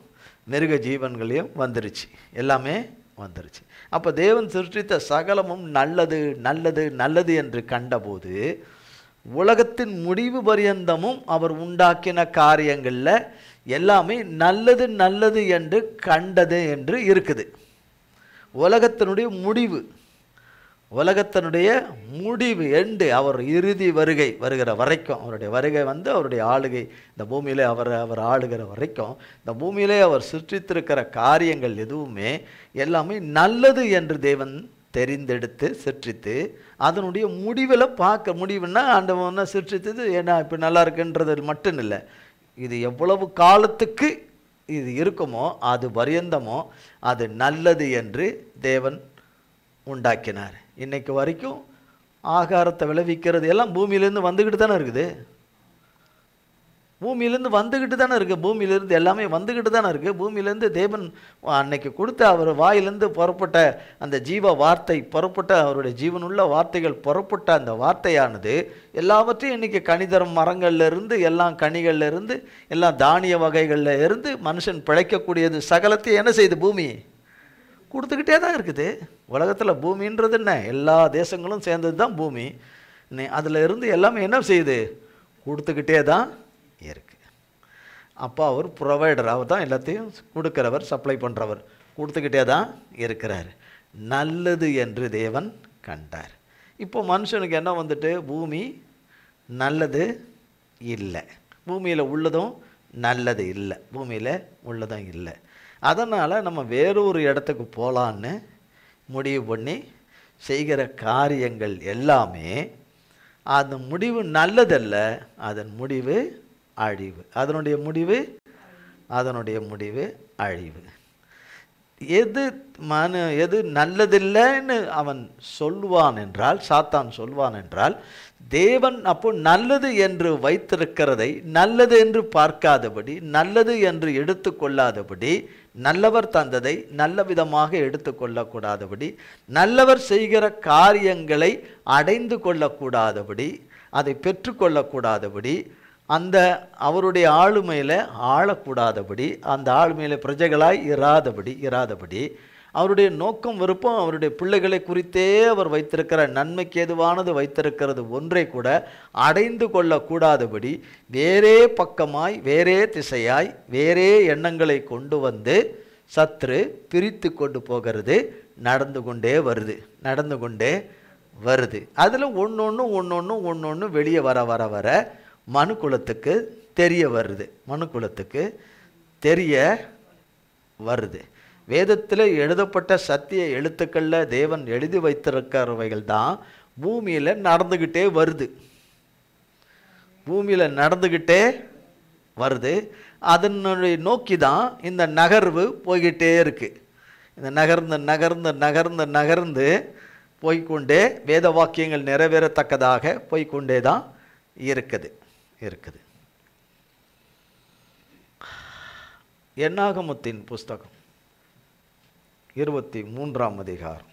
மிருக ஜீவன்களையும் வந்துருச்சு, எல்லாமே வந்துருச்சு. அப்போ தேவன் சிருஷ்டித்த சகலமும் நல்லது நல்லது நல்லது என்று கண்டபோது உலகத்தின் முடிவு பரியந்தமும் அவர் உண்டாக்கின காரியங்களில் எல்லாமே நல்லது நல்லது என்று கண்டது என்று இருக்குது. உலகத்தினுடைய முடிவு, உலகத்தினுடைய முடிவு எண்டு, அவர் இறுதி வருகை வருகிற வரைக்கும், அவருடைய வருகை வந்து அவருடைய ஆளுகை இந்த பூமியிலே அவர் ஆளுகிற வரைக்கும், இந்த பூமியிலே அவர் சிருஷ்டித்திருக்கிற காரியங்கள் எதுவுமே எல்லாமே நல்லது என்று தேவன் தெரிந்தெடுத்து சிருஷ்டித்து அதனுடைய முடிவில் பார்க்க, முடிவுன்னா ஆண்டவன் சிருஷ்டித்தது ஏன்னா இப்போ நல்லா இருக்குன்றது மட்டும் இல்லை, இது எவ்வளவு காலத்துக்கு இது இருக்குமோ அது பரியந்தமோ அது நல்லது என்று தேவன் உண்டாக்கினார். இன்னைக்கு வரைக்கும் ஆகாரத்தை விளைவிக்கிறது எல்லாம் பூமியிலேருந்து வந்துக்கிட்டு தானே இருக்குது, பூமியிலேருந்து வந்துக்கிட்டு தானே இருக்குது, பூமியிலேருந்து எல்லாமே வந்துக்கிட்டு தானே இருக்குது. பூமியிலேருந்து தேவன் அன்னைக்கு கொடுத்த அவர் வாயிலேருந்து புறப்பட்ட அந்த ஜீவ வார்த்தை, புறப்பட்ட அவருடைய ஜீவனுள்ள வார்த்தைகள் புறப்பட்ட அந்த வார்த்தையானது எல்லாவற்றையும் இன்றைக்கி கனிதரும் மரங்கள்லேருந்து எல்லாம் கனிகள்லேருந்து எல்லாம் தானிய வகைகளில் இருந்து மனுஷன் பிழைக்கக்கூடியது சகலத்தையும் என்ன செய்யுது, பூமி கொடுத்துக்கிட்டே தான் இருக்குது. உலகத்தில் பூமின்றது என்ன, எல்லா தேசங்களும் சேர்ந்தது தான் பூமி. அதில் இருந்து எல்லாமே என்ன செய்யுது, கொடுத்துக்கிட்டே தான் இருக்கு. அப்போ அவர் ப்ரொவைடர், அவர் தான் எல்லாத்தையும் கொடுக்கிறவர், சப்ளை பண்ணுறவர், கொடுத்துக்கிட்டே தான் இருக்கிறார். நல்லது என்று தேவன் கண்டார். இப்போ மனுஷனுக்கு என்ன வந்துட்டு, பூமி நல்லது இல்லை, பூமியில் உள்ளதும் நல்லது இல்லை, பூமியில் உள்ளதும் இல்லை. அதனால் நம்ம வேறொரு இடத்துக்கு போகலான்னு முடிவு பண்ணி செய்கிற காரியங்கள் எல்லாமே அந்த முடிவு நல்லதல்ல, அதன் முடிவு அழிவு. அதனுடைய முடிவு அழிவு. எது நல்லதில்லைன்னு அவன் சொல்லுவான் என்றால், சாத்தான் சொல்வான் என்றால், தேவன் அப்போ நல்லது என்று வைத்திருக்கிறதை நல்லது என்று பார்க்காதபடி, நல்லது என்று எடுத்துக்கொள்ளாதபடி, நல்லவர் தந்ததை நல்ல விதமாக எடுத்துக்கொள்ளக்கூடாதபடி, நல்லவர் செய்கிற காரியங்களை அடைந்து கொள்ளக்கூடாதபடி, அதை பெற்றுக்கொள்ளக்கூடாதபடி, அந்த அவருடைய ஆளுமையில் ஆளக்கூடாதபடி, அந்த ஆளுமையில் பிரஜைகளாய் இராதபடி அவருடைய நோக்கம் விருப்பம் அவருடைய பிள்ளைகளை குறித்தே அவர் வைத்திருக்கிற நன்மைக்கு ஏதுவானது வைத்திருக்கிறது ஒன்றை கூட அடைந்து கொள்ளக்கூடாதபடி வேறே பக்கமாய் வேறே திசையாய் வேறே எண்ணங்களை கொண்டு வந்து சத்ரு பிரித்து கொண்டு போகிறது நடந்து கொண்டே வருது. அதில் ஒன்று வெளியே வர மனுக்குலத்துக்கு தெரிய வருது. வேதத்தில் எழுதப்பட்ட சத்திய எழுத்துக்களில் தேவன் எழுதி வைத்திருக்கிறவைகள் தான் பூமியில் நடந்துக்கிட்டே வருது. அதனுடைய நோக்கி தான் இந்த நகர்வு போய்கிட்டே இருக்கு. இந்த நகர்ந்து போய்கொண்டே வேத வாக்கியங்கள் நிறைவேறத்தக்கதாக போய்கொண்டே தான் இருக்குது. என்னாகமத்தின் புஸ்தகம் 23ஆம் அதிகாரம்.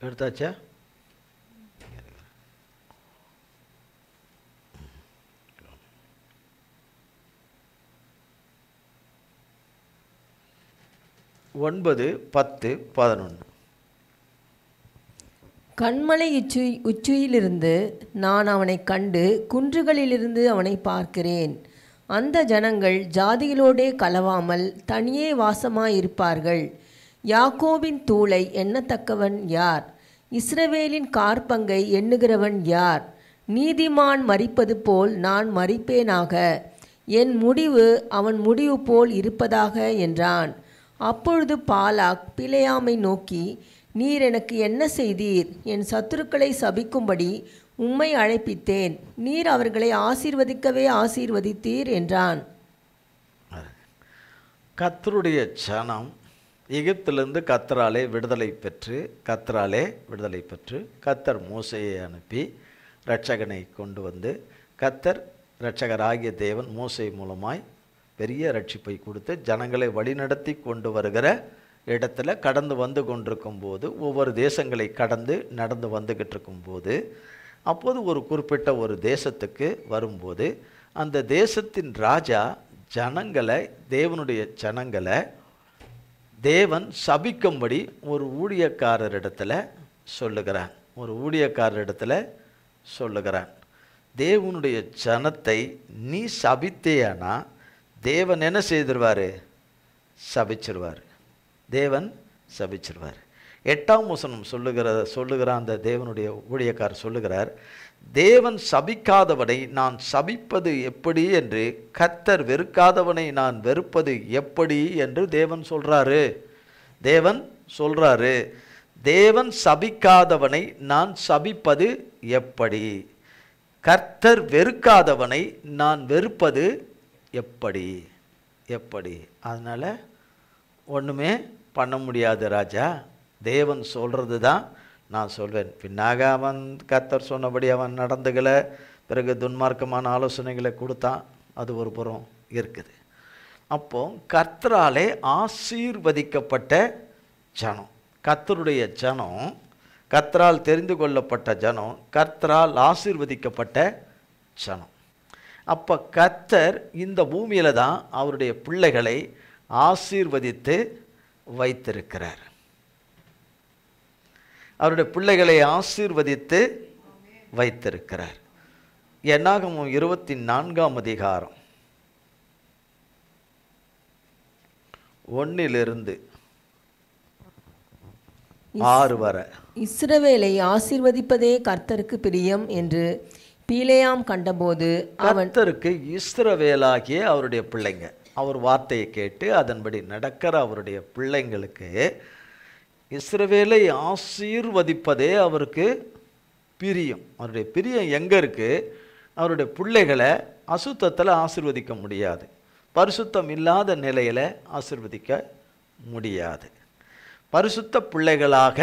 எடுத்தாச்சா? 9, 10, 11. கண்மலை உச்சியிலிருந்து நான் அவனை கண்டு குன்றுகளிலிருந்து அவனை பார்க்கிறேன். அந்த ஜனங்கள் ஜாதிகளோடே கலவாமல் தனியே வாசமாயிருப்பார்கள். யாக்கோபின் தூளை எண்ணத்தக்கவன் யார்? இஸ்ரவேலின் கார்பங்கை எண்ணுகிறவன் யார்? நீதிமான் மரிப்பது போல் நான் மரிப்பேனாக, என் முடிவு அவன் முடிவு போல் இருப்பதாக என்றான். அப்பொழுது பாலாக் பிலேயாமை நோக்கி, நீர் எனக்கு என்ன செய்தீர்? என் சத்துருக்களை சபிக்கும்படி உம்மை அழைப்பித்தேன், நீர் அவர்களை ஆசீர்வதிக்கவே ஆசீர்வதித்தீர் என்றான். கர்த்தருடைய ஜனம் எகிப்திலிருந்து கர்த்தராலே விடுதலை பெற்று கர்த்தர் மோசேயை அனுப்பி இரட்சகனை கொண்டு வந்து கர்த்தர் இரட்சகராகிய தேவன் மோசே மூலமாய் பெரிய ரட்சிப்பை கொடுத்து ஜனங்களை வழிநடத்தி கொண்டு வருகிற இடத்துல கடந்து வந்து கொண்டிருக்கும் போது, ஒவ்வொரு தேசங்களை கடந்து நடந்து வந்துக்கிட்டு இருக்கும்போது, அப்போது ஒரு குறிப்பிட்ட ஒரு தேசத்துக்கு வரும்போது, அந்த தேசத்தின் ராஜா ஜனங்களை, தேவனுடைய ஜனங்களை தேவன் சபிக்கும்படி ஒரு ஊழியக்காரரிடத்தில் சொல்லுகிறான். ஒரு ஊழியக்காரரிடத்தில் சொல்லுகிறான், தேவனுடைய ஜனத்தை நீ சபித்தேனா தேவன் என்ன செய்திருவார்? சபிச்சிருவார். தேவன் சபிச்சிருவார். 8ஆம் வசனம் சொல்லுகிற அந்த தேவனுடைய ஊழியக்காரர் சொல்லுகிறார், தேவன் சபிக்காதவனை நான் சபிப்பது எப்படி என்று, கர்த்தர் வெறுக்காதவனை நான் வெறுப்பது எப்படி என்று தேவன் சொல்றாரு. தேவன் சொல்றாரு, தேவன் சபிக்காதவனை நான் சபிப்பது எப்படி, கர்த்தர் வெறுக்காதவனை நான் வெறுப்பது எப்படி எப்படி. அதனால் ஒன்றுமே பண்ண முடியாது ராஜா, தேவன் சொல்கிறது தான் நான் சொல்வேன். பின்னாக அவன் கர்த்தர் சொன்னபடி அவன் நடந்துக்கல, பிறகு துன்மார்க்கமான ஆலோசனைகளை கொடுத்தான், அது ஒரு புறம் இருக்குது. அப்போ கர்த்தராலே ஆசீர்வதிக்கப்பட்ட ஜனம், கர்த்தருடைய ஜனம், கர்த்தரால் தெரிந்து கொள்ளப்பட்ட ஜனம், கர்த்தரால் ஆசீர்வதிக்கப்பட்ட ஜனம். அப்போ கர்த்தர் இந்த பூமியில் தான் அவருடைய பிள்ளைகளை ஆசீர்வதித்து வைத்திருக்கிறார். அவருடைய பிள்ளைகளை ஆசீர்வதித்து வைத்திருக்கிறார். என்னாகமம் 24ஆம் அதிகாரம் 1 6 வரை. இஸ்ரவேலை ஆசீர்வதிப்பதே கர்த்தருக்கு பிரியம் என்று பீலேயாம் கண்டபோது, கர்த்தருக்கு இஸ்ரவேலாகிய அவருடைய பிள்ளைங்க, அவர் வார்த்தையை கேட்டு அதன்படி நடக்கிற அவருடைய பிள்ளைங்களுக்கு இஸ்ரவேலை ஆசீர்வதிப்பதே அவருக்கு பிரியம். அவருடைய பிரியம் எங்கே இருக்குது? அவருடைய பிள்ளைகளை அசுத்தத்தில் ஆசீர்வதிக்க முடியாது, பரிசுத்தம் இல்லாத நிலையில் ஆசீர்வதிக்க முடியாது. பரிசுத்த பிள்ளைகளாக,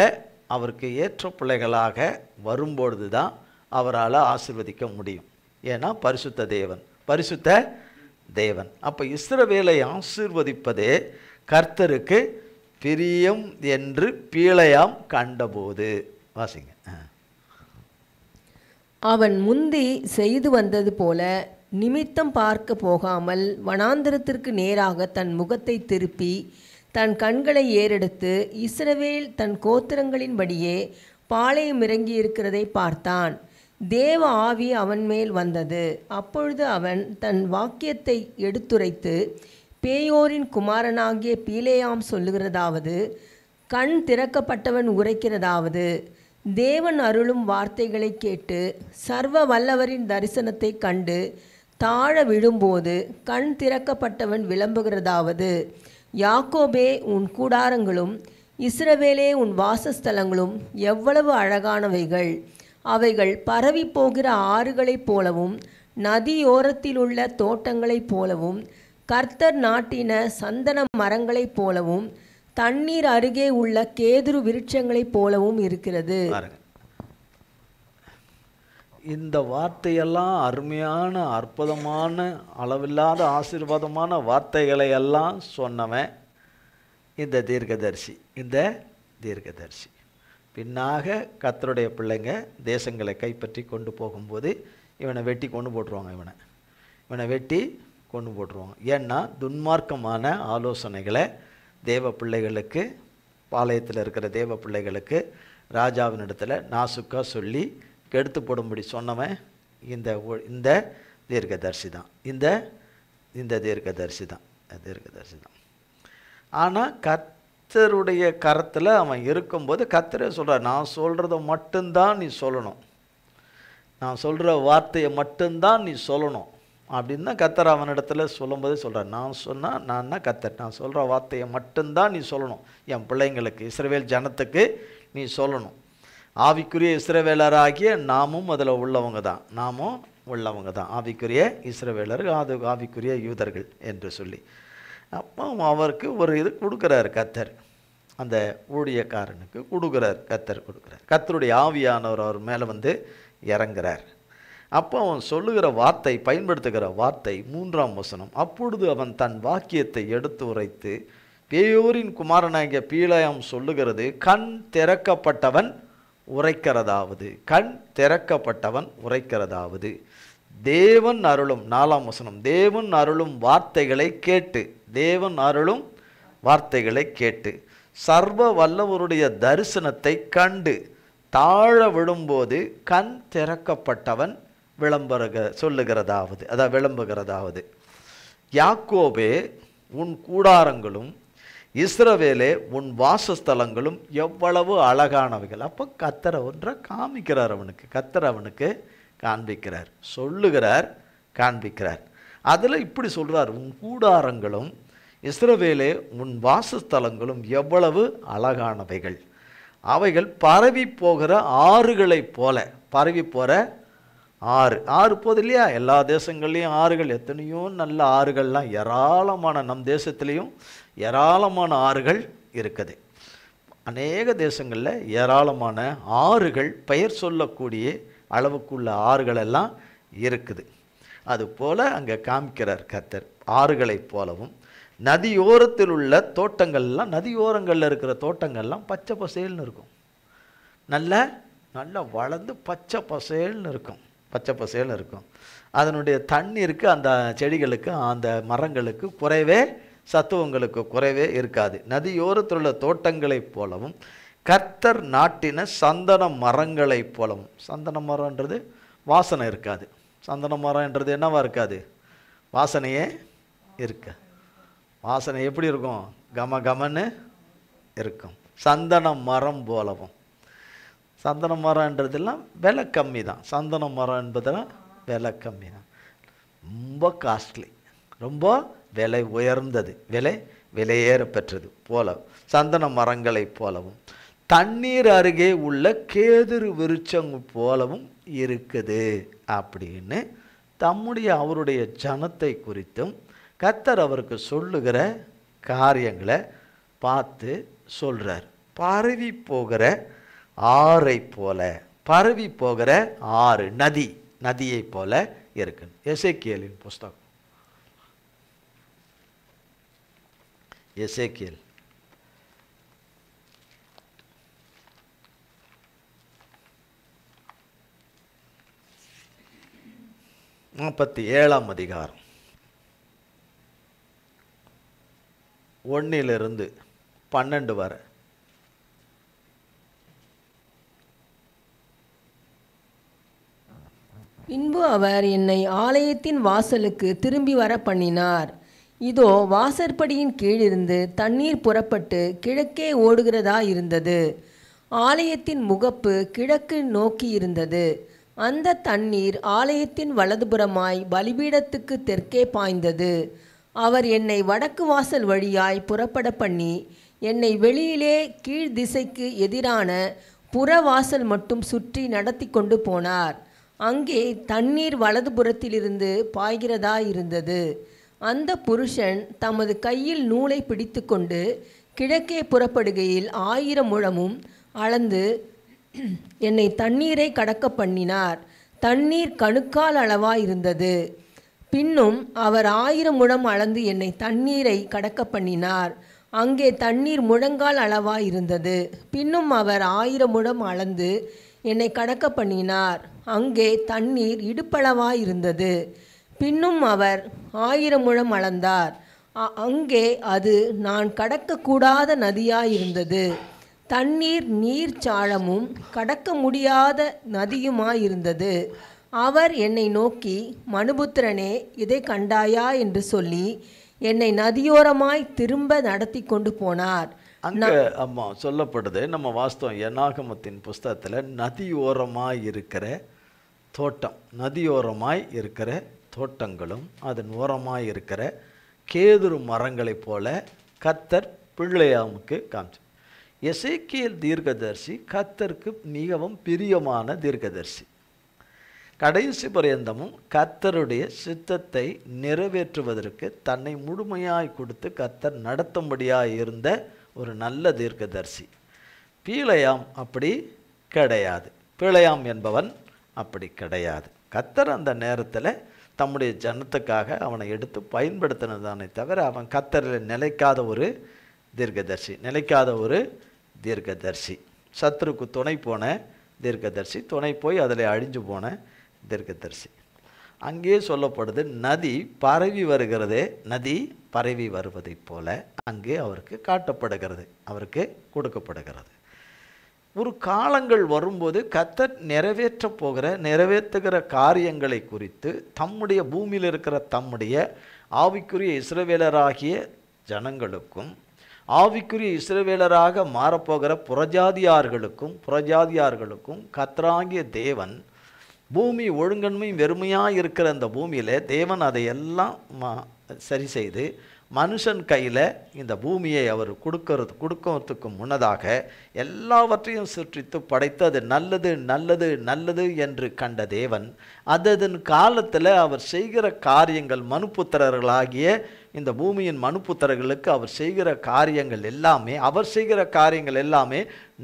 அவருக்கு ஏற்ற பிள்ளைகளாக வரும்பொழுது தான் அவரால் ஆசீர்வதிக்க முடியும். ஏன்னா பரிசுத்த தேவன், பரிசுத்த தேவன். அப்போ இஸ்ரவேலை ஆசீர்வதிப்பதே கர்த்தருக்கு பிரியம் என்று பீலேயாம் கண்டபோது. வாசிங்க. அவன் முந்தி செய்து வந்தது போல நிமித்தம் பார்க்க போகாமல் வனாந்திரத்திற்கு நேராக தன் முகத்தை திருப்பி தன் கண்களை ஏறெடுத்து இஸ்ரவேல் தன் கோத்திரங்களின்படியே பாளையம் இறங்கி இருக்கிறதை பார்த்தான். தேவ ஆவி அவன் மேல் வந்தது. அப்பொழுது அவன் தன் வாக்கியத்தை எடுத்துரைத்து, பேயோரின் குமாரனாகிய பீலேயாம் சொல்லுகிறதாவது, கண் திறக்கப்பட்டவன் உரைக்கிறதாவது, தேவன் அருளும் வார்த்தைகளை கேட்டு சர்வ வல்லவரின் தரிசனத்தை கண்டு தாழ விழும்போது கண் திறக்கப்பட்டவன் விளம்புகிறதாவது, யாக்கோபே உன் கூடாரங்களும் இஸ்ரவேலே உன் வாசஸ்தலங்களும் எவ்வளவு அழகானவைகள், அவைகள் பரவி போகிற ஆறுகளைப் போலவும் நதியோரத்திலுள்ள தோட்டங்களைப் போலவும் கர்த்தர் நாட்டின சந்தன மரங்களைப் போலவும் தண்ணீர் அருகே உள்ள கேதுரு விருட்சங்களைப் போலவும் இருக்கிறது. இந்த வார்த்தையெல்லாம் அருமையான, அற்புதமான, அளவில்லாத ஆசீர்வாதமான வார்த்தைகளை எல்லாம் சொன்னவன் இந்த தீர்க்கதரிசி. இந்த தீர்க்கதரிசி பின்னாக கர்த்தருடைய பிள்ளைங்க தேசங்களை கைப்பற்றி கொண்டு போகும்போது இவனை வெட்டி கொண்டு போட்டுருவாங்க. இவனை வெட்டி கொண்டு போட்டுருவாங்க. ஏன்னா துன்மார்க்கமான ஆலோசனைகளை தேவ பிள்ளைகளுக்கு, பாளையத்தில் இருக்கிற தேவ பிள்ளைகளுக்கு ராஜாவினிடத்தில் நாசுக்காக சொல்லி கெடுத்து போடும்படி சொன்னவன் இந்த தீர்க்கதரிசி தான். இந்த தீர்க்கதரிசி தான். ஆனால் கர்த்தருடைய கரத்தில் அவன் இருக்கும்போது கர்த்தரே சொல்கிறார், நான் சொல்கிறத மட்டும்தான் நீ சொல்லணும், நான் சொல்கிற வார்த்தையை மட்டும்தான் நீ சொல்லணும் அப்படின்னு தான் கர்த்தர் அவனிடத்துல சொல்லும்போது சொல்கிறார். நான் சொன்னால் நான் தான் கர்த்தர், நான் சொல்கிற வார்த்தையை மட்டும்தான் நீ சொல்லணும், என் பிள்ளைங்களுக்கு இஸ்ரவேல் ஜனத்துக்கு நீ சொல்லணும். ஆவிக்குரிய இஸ்ரவேலராகிய நாமும் அதில் உள்ளவங்க தான், ஆவிக்குரிய இஸ்ரவேலர், அது ஆவிக்குரிய யூதர்கள் என்று சொல்லி. அப்போ அவருக்கு ஒரு இது கொடுக்குறார் கர்த்தர், அந்த ஊழியக்காரனுக்கு கொடுக்குறார், கர்த்தருடைய ஆவியானவர் அவர் மேலே வந்து இறங்குறார். அப்போ அவன் சொல்லுகிற வார்த்தை, பயன்படுத்துகிற வார்த்தை 3ஆம் வசனம். அப்பொழுது அவன் தன் வாக்கியத்தை எடுத்து உரைத்து, பேயோரின் குமாரனாகிய பீலேயாம் சொல்லுகிறது, கண் திறக்கப்பட்டவன் உரைக்கிறதாவது, கண் திறக்கப்பட்டவன் உரைக்கிறதாவது, தேவன் அருளும் 4ஆம் வசனம், தேவன் அருளும் வார்த்தைகளை கேட்டு, தேவன் அருளும் வார்த்தைகளை கேட்டு சர்வ வல்லவருடைய தரிசனத்தை கண்டு தாழ விழும்போது கண் திறக்கப்பட்டவன் சொல்லுகிறதாவது, அதான் விளம்புகிறதாவது, யாக்கோபே உன் கூடாரங்களும் இஸ்ரவேலே உன் வாசஸ்தலங்களும் எவ்வளவு அழகானவைகள். அப்போ கர்த்தர் ஒன்றை காமிக்கிறார் அவனுக்கு, கர்த்தர் அவனுக்கு காண்பிக்கிறார், சொல்லுகிறார், காண்பிக்கிறார். அதில் இப்படி சொல்கிறார், உன் கூடாரங்களும் இஸ்ரவேலே உன் வாசஸ்தலங்களும் எவ்வளவு அழகானவைகள், அவைகள் பரவி போகிற ஆறுகளைப் போல. பரவி போகிற ஆறு போது இல்லையா, எல்லா தேசங்கள்லேயும் ஆறுகள், எத்தனையோ நல்ல ஆறுகள்லாம் ஏராளமான, நம் தேசத்துலேயும் ஏராளமான ஆறுகள் இருக்குது. அநேக தேசங்களில் ஏராளமான ஆறுகள், பெயர் சொல்லக்கூடிய அளவுக்குள்ள ஆறுகள் எல்லாம் இருக்குது. அதுபோல் அங்கே காமிக்கிறார் கர்த்தர், ஆறுகளைப் போலவும். நதியோரத்தில் உள்ள தோட்டங்கள்லாம், நதியோரங்களில் இருக்கிற தோட்டங்கள்லாம் பச்சை பசேல்னு இருக்கும், நல்ல வளர்ந்து பச்சை பசேல்னு இருக்கும், பச்சை பசேல்னு இருக்கும். அதனுடைய தண்ணீருக்கு, அந்த செடிகளுக்கு, அந்த மரங்களுக்கு குறைவே, சத்துவங்களுக்கு குறைவே இருக்காது. நதியோரத்தில் உள்ள தோட்டங்களைப் போலவும் கர்த்தர் நாட்டின சந்தன மரங்களைப் போலவும். சந்தன மரம்ன்றது வாசனை இருக்காது, சந்தன மரம்ன்றது என்னவா இருக்காது, வாசனையே இருக்க. வாசனை எப்படி இருக்கும், கம கமன்னு இருக்கும். சந்தன மரம் போலவும். சந்தன மரம்ன்றதெல்லாம் விலை கம்மி தான், சந்தன மரம் என்பதெல்லாம் விலை கம்மி தான், ரொம்ப காஸ்ட்லி, ரொம்ப விலை உயர்ந்தது, விலையேற பெற்றது போல சந்தன மரங்களைப் போலவும் தண்ணீர் அருகே உள்ள கேதுரு விருட்சம் போலவும் இருக்குது அப்படின்னு அவருடைய ஜனத்தை குறித்தும் கர்த்தர் அவருக்கு சொல்லுகிற காரியங்களை பார்த்து சொல்றார். பரவி போகிற ஆறை போல, பரவி போகிற ஆறு, நதியை போல இருக்கு. எசேக்கியேலின் புஸ்தகம், எசேக்கியேல் 47ஆம் அதிகாரம் 1 to 12 வரை. பின்பு அவர் என்னை ஆலயத்தின் வாசலுக்கு திரும்பி வர பண்ணினார். இதோ வாசற்படியின் கீழிருந்து தண்ணீர் புறப்பட்டு கிழக்கே ஓடுகிறதா இருந்தது. ஆலயத்தின் முகப்பு கிழக்கு நோக்கி இருந்தது. அந்த தண்ணீர் ஆலயத்தின் வலதுபுறமாய் பலிபீடத்துக்கு தெற்கே பாய்ந்தது. அவர் என்னை வடக்கு வாசல் வழியாய் புறப்பட பண்ணி என்னை வெளியிலே கீழ் திசைக்கு எதிரான புறவாசல் மட்டும் சுற்றி நடத்தி கொண்டு போனார். அங்கே தண்ணீர் வலதுபுறத்திலிருந்து பாய்கிறதா இருந்தது. அந்த புருஷன் தமது கையில் நூலை பிடித்து கொண்டு கிழக்கே புறப்படுகையில் 1000 முழமும் அளந்து என்னை தண்ணீரை கடக்க பண்ணினார். தண்ணீர் கணுக்கால் அளவாயிருந்தது. பின்னும் அவர் 1000 முழம் அளந்து என்னை தண்ணீரை கடக்க பண்ணினார். அங்கே தண்ணீர் முழங்கால் அளவாயிருந்தது. பின்னும் அவர் 1000 முழம் அளந்து என்னை கடக்க பண்ணினார். அங்கே தண்ணீர் இடுப்பளவாயிருந்தது. பின்னும் அவர் 1000 முழம் அளந்தார். அங்கே அது நான் கடக்கக்கூடாத நதியாயிருந்தது. தண்ணீர் நீர்ச்சாழமும் கடக்க முடியாத நதியுமாயிருந்தது. அவர் என்னை நோக்கி, மனுபுத்திரனே, இதை கண்டாயா என்று சொல்லி என்னை நதியோரமாய் திரும்ப நடத்தி கொண்டு போனார். அங்கே அம்மா சொல்லப்படுது, நம்ம வாஸ்தவம் என்னாகமத்தின் புஸ்தகத்தில் நதியோரமாய் இருக்கிற தோட்டம், நதியோரமாய் இருக்கிற தோட்டங்களும் அதன் ஓரமாய் இருக்கிற கேதுரு மரங்களைப் போல கர்த்தர் பிள்ளையாமுக்கு காமிச்சு. எசேக்கியேல் தீர்க்கதரிசி கர்த்தருக்கு மிகவும் பிரியமான தீர்க்கதரிசி. கடைசி பரியந்தமும் கர்த்தருடைய சித்தத்தை நிறைவேற்றுவதற்கு தன்னை முழுமையாய் கொடுத்து கர்த்தர் நடத்தும்படியாய் இருந்த ஒரு நல்ல தீர்க்கதரிசி. பீலேயாம் அப்படி கிடையாது. பீலேயாம் என்பவன் அப்படி கிடையாது. கர்த்தர் அந்த நேரத்தில் தம்முடைய ஜனத்துக்காக அவனை எடுத்து பயன்படுத்தினதானே தவிர அவன் கர்த்தரில் நிலைக்காத ஒரு தீர்க்கதரிசி, சத்துருக்கு துணை போன தீர்க்கதரிசி, துணை போய் அதில் அழிஞ்சு போன தீர்க்கதரிசி. அங்கே சொல்லப்படுது, நதி பரவி வருவதைப் போல அங்கே அவருக்கு காட்டப்படுகிறது, அவருக்கு கொடுக்கப்படுகிறது. ஒரு காலங்கள் வரும்போது கர்த்தர் நிறைவேற்றுகிற காரியங்களை குறித்து தம்முடைய பூமியில் இருக்கிற தம்முடைய ஆவிக்குரிய இஸ்ரவேலராகிய ஜனங்களுக்கும் ஆவிக்குரிய இஸ்ரவேலராக மாறப்போகிற புறஜாதியார்களுக்கும் கர்த்தராகிய தேவன் பூமி ஒழுங்கன்மை வெறுமையாக இருக்கிற அந்த பூமியில் தேவன் அதையெல்லாம் சரி செய்து மனுஷன் கையில் இந்த பூமியை அவர் கொடுக்கறதுக்கு முன்னதாக எல்லாவற்றையும் சுற்றித்து படைத்து அது நல்லது என்று கண்ட தேவன் அதன் காலத்தில் அவர் செய்கிற காரியங்கள் மனுப்புத்திரர்களாகிய இந்த பூமியின் மனுப்புத்திரர்களுக்கு அவர் செய்கிற காரியங்கள் எல்லாமே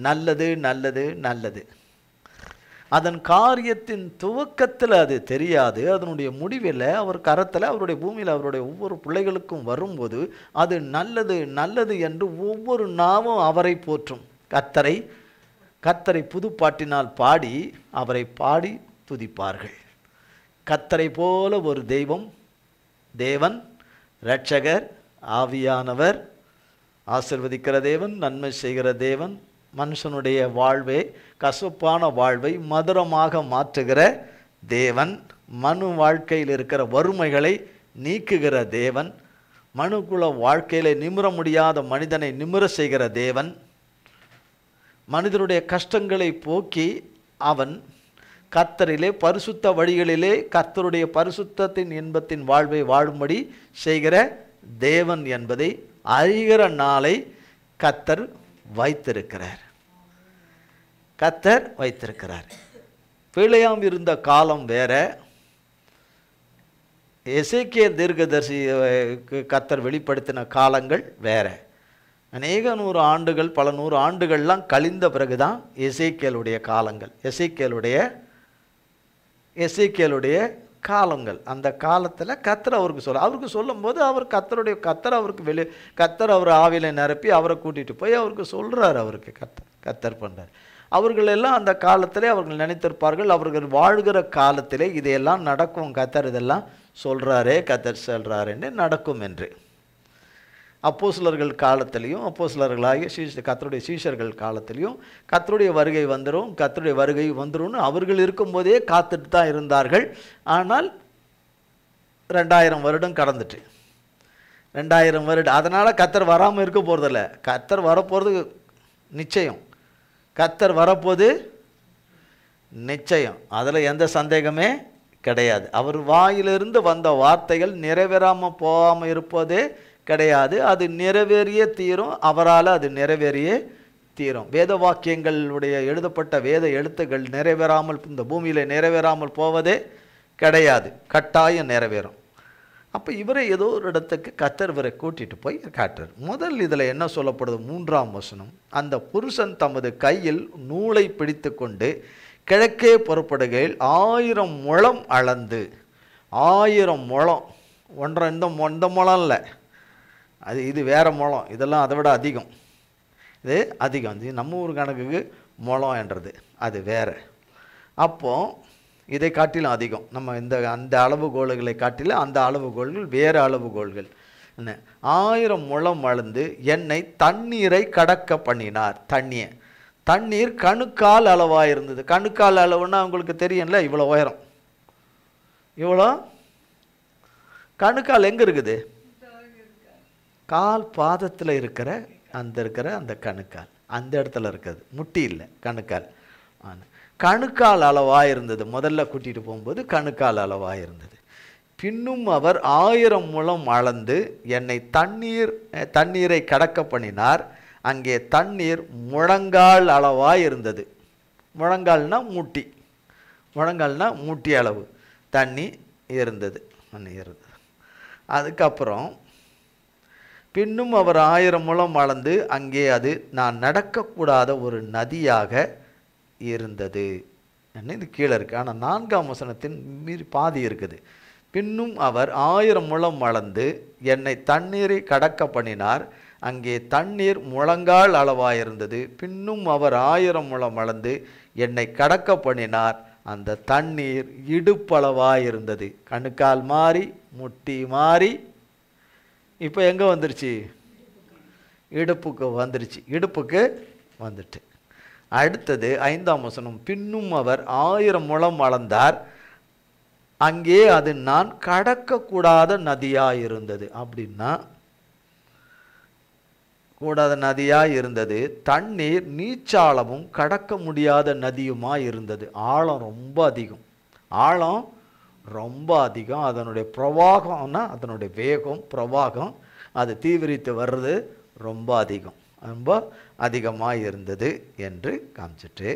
நல்லது. அதன் காரியத்தின் துவக்கத்தில் அது தெரியாது, அதனுடைய முடிவில் அவர் கரத்தில் அவருடைய பூமியில் அவருடைய ஒவ்வொரு பிள்ளைகளுக்கும் வரும்போது அது நல்லது என்று ஒவ்வொரு நாவும் அவரை போற்றும். கர்த்தரை புதுப்பாட்டினால் பாடி அவரை பாடி துதிப்பார்கள். கர்த்தரை போல ஒரு தேவன் இரட்சகர், ஆவியானவர், ஆசீர்வதிக்கிற தேவன், நன்மை செய்கிற தேவன், மனுஷனுடைய வாழ்வை கசப்பான வாழ்வை மதுரமாக மாற்றுகிற தேவன், மனு வாழ்க்கையில் இருக்கிற வறுமைகளை நீக்குகிற தேவன், மனுக்குல வாழ்க்கையில நிமிர முடியாத மனிதனை நிமிர செய்கிற தேவன், மனிதனுடைய கஷ்டங்களை போக்கி அவன் கர்த்தரிலே பரிசுத்த வழிகளிலே கர்த்தருடைய பரிசுத்தத்தின் இன்பத்தின் வாழ்வை வாழும்படி செய்கிற தேவன் என்பதை அறிகிற நாளை கர்த்தர் வைத்திருக்கிறார். பிழையாம் இருந்த காலம் வேற, எசேக்கியேல் தீர்க்கதரிசி கர்த்தர் வெளிப்படுத்தின காலங்கள் வேற. அநேக பல நூறு ஆண்டுகள்லாம் கழிந்த பிறகுதான் எசேக்கியேலுடைய காலங்கள், எசேக்கியேலுடைய காலங்கள். அந்த காலத்தில் கர்த்தர் அவருக்கு சொல்லும்போது கர்த்தர் அவர் ஆவியில நிரப்பி அவரை கூட்டிட்டு போய் அவருக்கு சொல்றாரு. அவருக்கு கர்த்தர் பண்றார். அவர்கள் எல்லாம் அந்த காலத்திலே அவர்கள் நினைத்திருப்பார்கள், அவர்கள் வாழ்கிற காலத்திலே இதையெல்லாம் நடக்கும், கர்த்தர் இதெல்லாம் சொல்றாருன்னு நடக்கும் என்று. அப்போஸ்தலர்கள் காலத்திலையும் அப்போஸ்தலர்களாகிய கர்த்தருடைய சீஷர்கள் காலத்திலையும் கர்த்தருடைய வருகை வந்துரும்னு அவர்கள் இருக்கும்போதே காத்துட்டு தான் இருந்தார்கள். ஆனால் 2000 வருடம் கடந்துட்டு 2000 வருடம், அதனால கர்த்தர் வராமல் இருக்க போறதில்ல. கர்த்தர் வரப்போறது நிச்சயம், நிச்சயம், அதில் எந்த சந்தேகமே கிடையாது. அவர் வாயிலிருந்து வந்த வார்த்தைகள் நிறைவேறாமல் போகாமல் இருப்பதே கிடையாது. அது நிறைவேறியே தீரும், அவரால் அது நிறைவேறியே தீரும். வேத வாக்கியங்களுடைய எழுதப்பட்ட வேத எழுத்துக்கள் இந்த பூமியில் நிறைவேறாமல் போவதே கிடையாது, கட்டாயம் நிறைவேறும். அப்போ இவரை ஏதோ ஒரு இடத்துக்கு கர்த்தர் இவரை கூட்டிட்டு போய் காட்டுறார். முதல் இதில் என்ன சொல்லப்படுது, 3ஆம் வசனம், அந்த புருஷன் தமது கையில் நூலை பிடித்து கொண்டு கிழக்கே புறப்படுகையில் 1000 முழம் அளந்து, 1000 முழம், இந்த முழம் இல்லை, இது வேற முழம், இதெல்லாம் அதை விட அதிகம், இது அதிகம். நம்ம ஊர் கணக்குக்கு முழம் என்றது அது வேற. அப்போ இதை காட்டிலும் அதிகம், நம்ம அந்த அளவுகோல்களை காட்டிலும் அந்த அளவுகோல்கள் வேறு அளவுகோல்கள். 1000 முழம் அளந்து என்னை தண்ணீரை கடக்க பண்ணினார். தண்ணீர் கணுக்கால் அளவாக இருந்தது. கணுக்கால் அளவுன்னா உங்களுக்கு தெரியும்ல, இவ்வளோ உயரம், இவ்வளோ. கணுக்கால் எங்கே இருக்குது? கால் பாதத்தில் இருக்கிற அந்த கணுக்கால், அந்த இடத்துல இருக்கிறது, முட்டி இல்லை, கணுக்கால். கணுக்கால் அளவாக இருந்தது. முதல்ல கூட்டிகிட்டு போகும்போது கணுக்கால் அளவாக இருந்தது. பின்னும் அவர் 1000 முழம் அளந்து என்னை தண்ணீரை கடக்க பண்ணினார். அங்கே தண்ணீர் முழங்கால் அளவாக இருந்தது. முழங்கால்னா மூட்டி அளவு தண்ணி இருந்தது. அதுக்கப்புறம் பின்னும் அவர் 1000 முழம் அளந்து அங்கே அது நான் நடக்கக்கூடாத ஒரு நதியாக இருந்தது. இது கீழே இருக்குது. ஆனால் 4ஆம் வசனத்தின் மீறி பாதி இருக்குது. பின்னும் அவர் 1000 முழம் அளந்து என்னை தண்ணீரை கடக்க பண்ணினார். அங்கே தண்ணீர் முழங்கால் அளவாயிருந்தது. பின்னும் அவர் 1000 முழம் அளந்து என்னை கடக்க பண்ணினார். அந்த தண்ணீர் இடுப்பளவாயிருந்தது. கணுக்கால் மாறி முட்டி மாறி இப்போ எங்கே வந்துருச்சு? இடுப்புக்கு வந்துருச்சு. இடுப்புக்கு வந்துட்டு. அடுத்தது 5ஆம் வசனம். பின்னும் அவர் 1000 முழம் அளந்தார். அங்கே அது நான் கடக்கக்கூடாத நதியாக இருந்தது. அப்படின்னா கூடாத நதியாக இருந்தது. தண்ணீர் நீச்சாளமும் கடக்க முடியாத நதியுமாக இருந்தது. ஆழம் ரொம்ப அதிகம். ஆழம் ரொம்ப அதிகம். அதனுடைய பிரவாகம்னா அதனுடைய வேகம், பிரவாகம், அது தீவிரித்து வர்றது ரொம்ப அதிகம், ரொம்ப அதிகமாக இருந்தது என்று காமிச்சிட்டு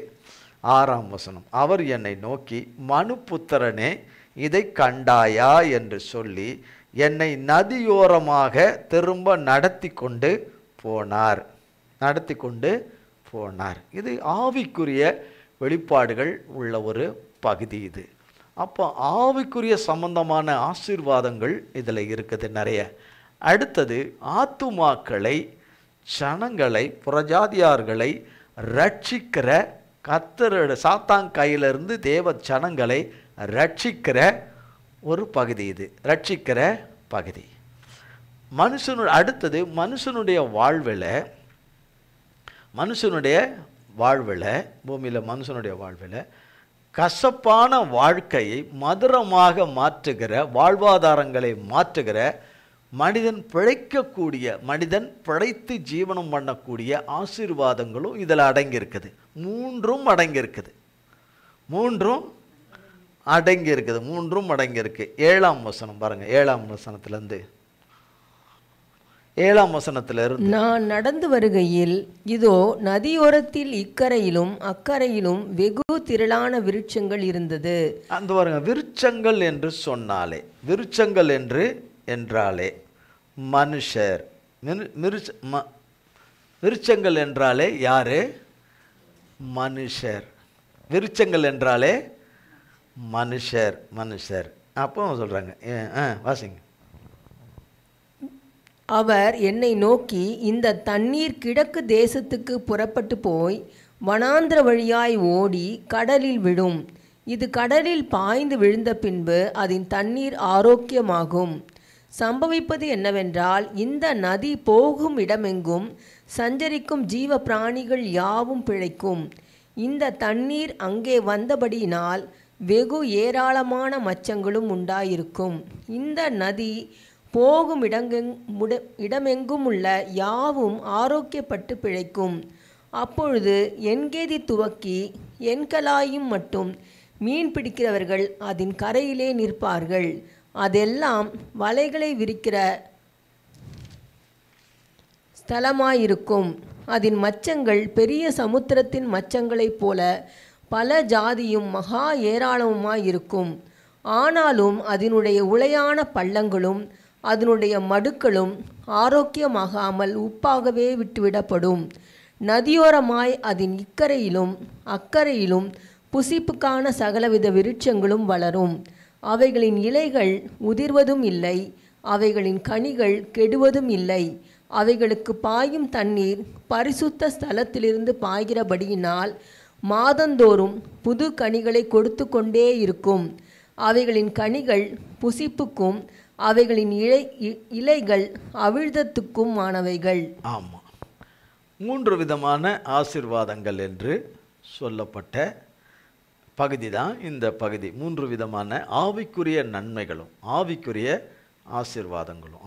6ஆம் வசனம். அவர் என்னை நோக்கி, மனுபுத்திரனே, இதை கண்டாயா என்று சொல்லி என்னை நதியோரமாக திரும்ப நடத்தி கொண்டு போனார். இது ஆவிக்குரிய வெளிப்பாடுகள் உள்ள ஒரு பகுதி இது. அப்போ ஆவிக்குரிய சம்பந்தமான ஆசீர்வாதங்கள் இதில் இருக்குது நிறைய. அடுத்தது ஆத்துமாக்களை, ஜனங்களை, புறஜாதியார்களை ரட்சிக்கிற கர்த்தரோட சாத்தான் கையிலிருந்து தேவ ஜனங்களை ரட்சிக்கிற ஒரு பகுதி இது. ரட்சிக்கிற பகுதி அடுத்தது மனுஷனுடைய வாழ்வில் பூமியில் மனுஷனுடைய வாழ்வில் கசப்பான வாழ்க்கையை மதுரமாக மாற்றுகிற, வாழ்வாதாரங்களை மாற்றுகிற, மனிதன் பிழைத்து ஜீவனம் பண்ணக்கூடிய ஆசீர்வாதங்களும் இதில் அடங்கியிருக்குது. மூன்றும் அடங்கியிருக்கு. 7ஆம் வசனம் பாருங்க. 7ஆம் வசனத்திலிருந்து நான் நடந்து வருகையில் இதோ நதியோரத்தில் இக்கரையிலும் அக்கரையிலும் வெகு திரளான விருட்சங்கள் இருந்தது. அந்த பாருங்க, விருட்சங்கள் என்று சொன்னாலே, விருட்சங்கள் என்றாலே மனுஷர். விருட்சங்கள் என்றாலே யாரு? மனுஷர். விருட்சங்கள் என்றாலே மனுஷர். அப்போ சொல்றாங்க, வாசிங்க. அவர் என்னை நோக்கி, இந்த தண்ணீர் கிழக்கு தேசத்துக்கு புறப்பட்டு போய் வனாந்திர வழியாய் ஓடி கடலில் விடும். இது கடலில் பாய்ந்து விழுந்த பின்பு அதன் தண்ணீர் ஆரோக்கியமாகும். சம்பவிப்பது என்னவென்றால், இந்த நதி போகும் இடமெங்கும் சஞ்சரிக்கும் ஜீவ பிராணிகள் யாவும் பிழைக்கும். இந்த தண்ணீர் அங்கே வந்தபடியினால் வெகு ஏராளமான மச்சங்களும் உண்டாயிருக்கும். இந்த நதி போகும் இடமெங்கும் உள்ள யாவும் ஆரோக்கியப்பட்டு பிழைக்கும். அப்பொழுது என்கேதி துவக்கி என்கலாயும் மட்டும் மீன் பிடிக்கிறவர்கள் அதன் கரையிலே நிற்பார்கள். அதெல்லாம் வலைகளை விரிக்கிற ஸ்தலமாயிருக்கும். அதன் மச்சங்கள் பெரிய சமுத்திரத்தின் மச்சங்களைப் போல பல ஜாதியும் மகா ஏராளமுமாயிருக்கும். ஆனாலும் அதனுடைய உளையான பள்ளங்களும் அதனுடைய மடுக்களும் ஆரோக்கியமாகாமல் உப்பாகவே விட்டுவிடப்படும். நதியோரமாய் அதன் இக்கரையிலும் அக்கரையிலும் புசிப்புக்கான சகலவித விருட்சங்களும் வளரும். அவைகளின் இலைகள் உதிர்வதும் இல்லை, அவைகளின் கனிகள் கெடுவதும் இல்லை. அவைகளுக்கு பாயும் தண்ணீர் பரிசுத்த ஸ்தலத்திலிருந்து பாய்கிறபடியினால் மாதந்தோறும் புது கனிகளை கொடுத்து கொண்டே இருக்கும். அவைகளின் கனிகள் புசிப்புக்கும் அவைகளின் இலைகள் அவிழ்தத்துக்கும் ஆனவைகள். ஆமாம், 3 விதமான ஆசீர்வாதங்கள் என்று சொல்லப்பட்ட பகுதி தான் இந்த பகுதி. 3 விதமான ஆவிக்குரிய நன்மைகளும் ஆவிக்குரிய ஆசீர்வாதங்களும்.